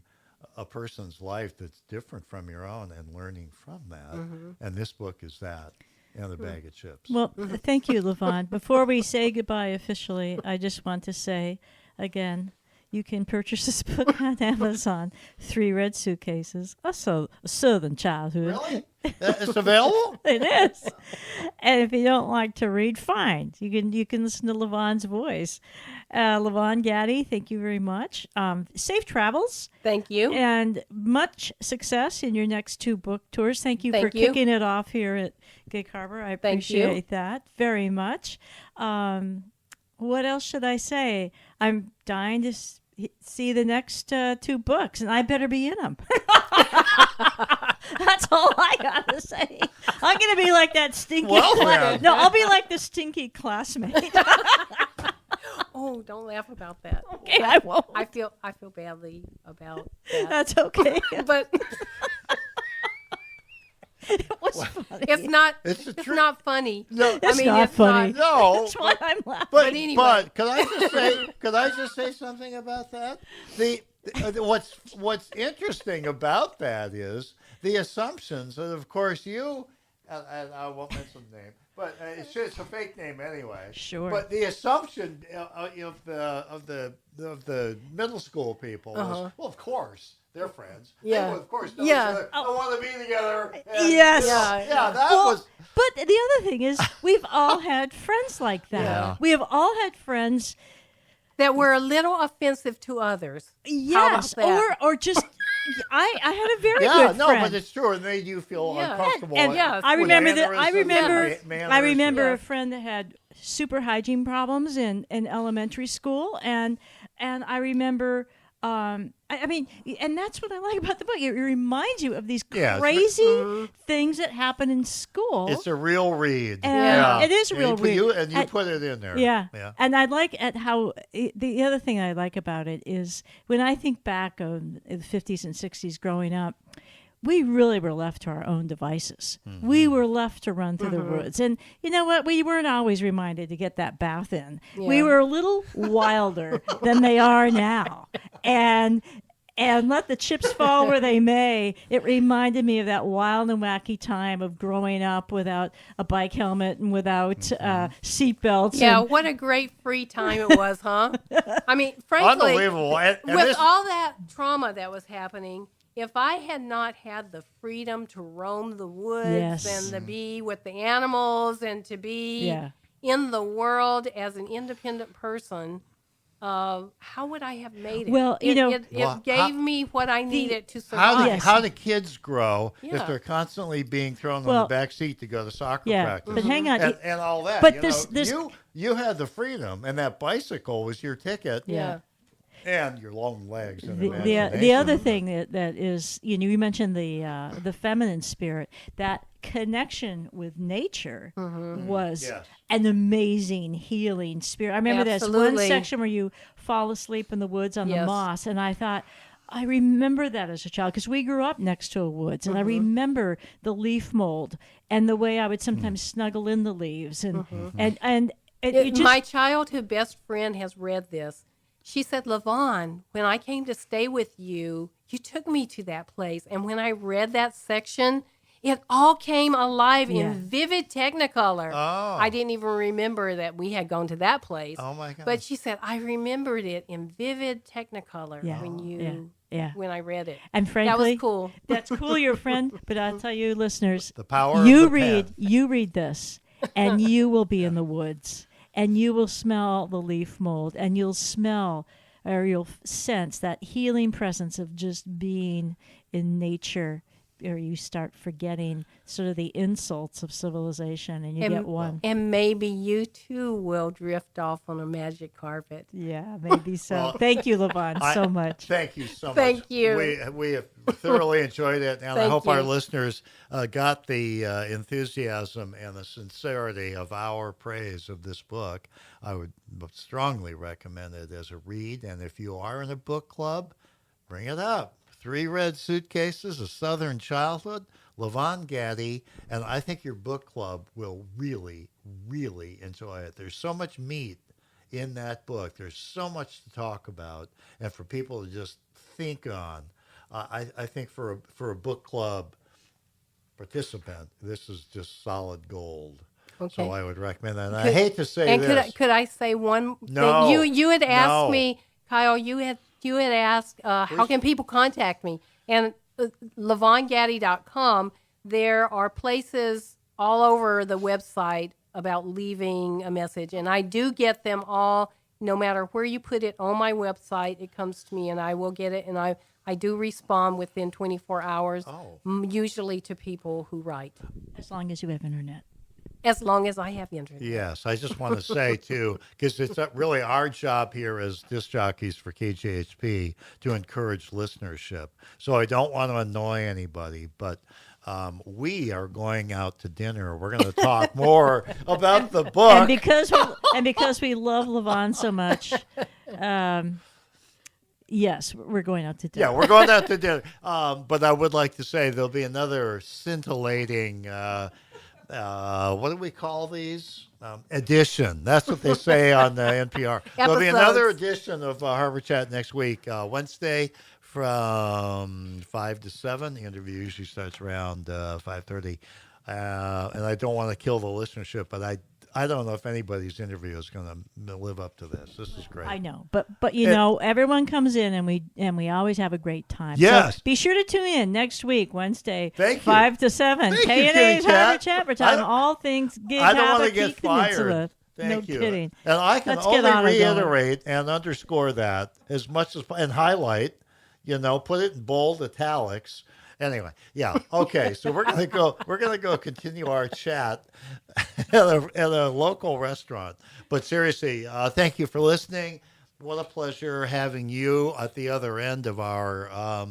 a person's life that's different from your own and learning from that, and this book is that, and a bag of chips. Well, thank you, Levonne. Before we say goodbye officially, I just want to say again, you can purchase this book on Amazon. 3 Red Suitcases, a Southern Childhood. Really? It's available? It is. And if you don't like to read, fine. You can listen to Levonne's voice. Levonne Gaddy, thank you very much. Safe travels. Thank you. And much success in your next 2 book tours. Thank you for kicking it off here at Gig Harbor. I appreciate that very much. What else should I say? I'm dying to see the next 2 books, and I better be in them. That's all I got to say. I'm going to be like that stinky No, I'll be like the stinky classmate. Oh, don't laugh about that. Okay, I won't. I feel badly about that. That's okay. But It was funny. it's not. It's the It's truth. not funny. No, It's not funny. no. That's why I'm laughing. But anyway. could I just say something about that? What's interesting about that is the assumptions that, of course, you and I won't mention the name, but it's a fake name anyway. Sure. But the assumption of the middle school people was, well, of course. They're friends. Yeah. They will, of course, know Yeah. each other. I want to be together. And, Yes. Yeah, that Well, was. But the other thing is, we've all had friends like that. Yeah. We have all had friends, That were a little offensive to others. yes, How about that? or just. I had a very Yeah, good no, friend. but it's true. It made you feel Yeah. uncomfortable. And Yes. I remember that. I Mannerisms remember. and manners. I remember Yeah. a friend that had super hygiene problems in elementary school, and I remember. I mean, and that's what I like about the book. It reminds you of these Yeah, crazy things that happen in school. It's a real read. And it is a real read. You put it in there. Yeah. Yeah. And I like at how the other thing I like about it is when I think back on the 50s and 60s growing up, we really were left to our own devices. Mm-hmm. We were left to run through the woods. And you know what? We weren't always reminded to get that bath in. We Yeah. were a little wilder than they are now. And let the chips fall where they may. It reminded me of that wild and wacky time of growing up without a bike helmet and without seatbelts. Yeah, and, what a great free time it was, huh? I mean, frankly, Unbelievable. And with this, all that trauma that was happening, if I had not had the freedom to roam the woods Yes. and to be with the animals and to be Yeah. in the world as an independent person, how would I have made it? Well, you know- it Well, gave how- me what I needed to survive. Yes. how do kids grow Yeah. if they're constantly being thrown Well, on the back seat to go to soccer yeah, practice? but hang on. And all that. But you this- know, this- you had the freedom, and that bicycle was your ticket. Yeah. And your long legs. And The imagination. other thing that is, you mentioned the feminine spirit. That connection with nature was Yes. an amazing healing spirit. I remember there's one Absolutely. section where you fall asleep in the woods on the Yes. moss, and I thought, I remember that as a child because we grew up next to a woods, and I remember the leaf mold and the way I would sometimes snuggle in the leaves, and it just, My childhood best friend has read this. She said, Levonne, when I came to stay with you, you took me to that place. And when I read that section, it all came alive Yeah. in vivid technicolor. Oh. I didn't even remember that we had gone to that place. Oh, my God. But she said, I remembered it in vivid technicolor Yeah. when I read it. And That frankly, was cool. That's cool, your friend. But I'll tell you, listeners, The power you of the pen. you read this, and you will be in the woods, and you will smell the leaf mold, and you'll smell or you'll sense that healing presence of just being in nature. Or you start forgetting sort of the insults of civilization, and you get one. And maybe you too will drift off on a magic carpet. Yeah, maybe so. Well, Thank you, Levonne, so much. Thank you so much. Thank you. We have thoroughly enjoyed it, and I Thank hope you. our listeners got the enthusiasm and the sincerity of our praise of this book. I would strongly recommend it as a read, and if you are in a book club, bring it up. 3 Red Suitcases, A Southern Childhood, Levonne Gaddy, and I think your book club will really, really enjoy it. There's so much meat in that book. There's so much to talk about, and for people to just think on. I think for a book club participant, this is just solid gold. Okay. So I would recommend that. And I hate to say And this. could I say one No. thing? You had asked No. me, Kyle. You had asked how can people contact me? And LevonneGaddy.com. There are places all over the website about leaving a message, and I do get them all. No matter where you put it on my website, it comes to me, and I will get it. And I do respond within 24 hours, Oh. usually to people who write, As long as you have internet. as long as I have internet. Yes, I just want to say, too, because it's really our job here as disc jockeys for KJHP to encourage listenership. So I don't want to annoy anybody, but we are going out to dinner. We're going to talk more about the book. And because we love Levonne so much, yes, we're going out to dinner. Yeah, we're going out to dinner. But I would like to say there'll be another scintillating, what do we call these? Edition. That's what they say on the NPR. There'll be another edition of Harborchat next week, Wednesday from 5 to 7. The interview usually starts around 5:30. And I don't want to kill the listenership, but I don't know if anybody's interview is going to live up to this. This is great. I know, but you know, everyone comes in and we always have a great time. Yes. So be sure to tune in next week, Wednesday, Thank you. 5 to 7. Thank you, K&A's Kitty Cat. Harborchat. We're talking all things gig I don't want havoc, to get Geek Peninsula. fired. Thank No you. kidding. And I can Let's get only on and going. reiterate and underscore that as much as and highlight. Put it in bold italics. Anyway, yeah, okay. So we're gonna go continue our chat at a local restaurant. But seriously, thank you for listening. What a pleasure having you at the other end of our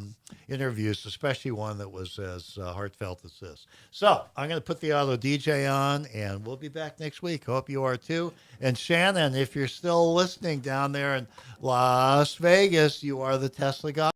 interviews, especially one that was as heartfelt as this. So I'm going to put the auto DJ on, and we'll be back next week. Hope you are too. And Shannon, if you're still listening down there in Las Vegas, you are the Tesla guy.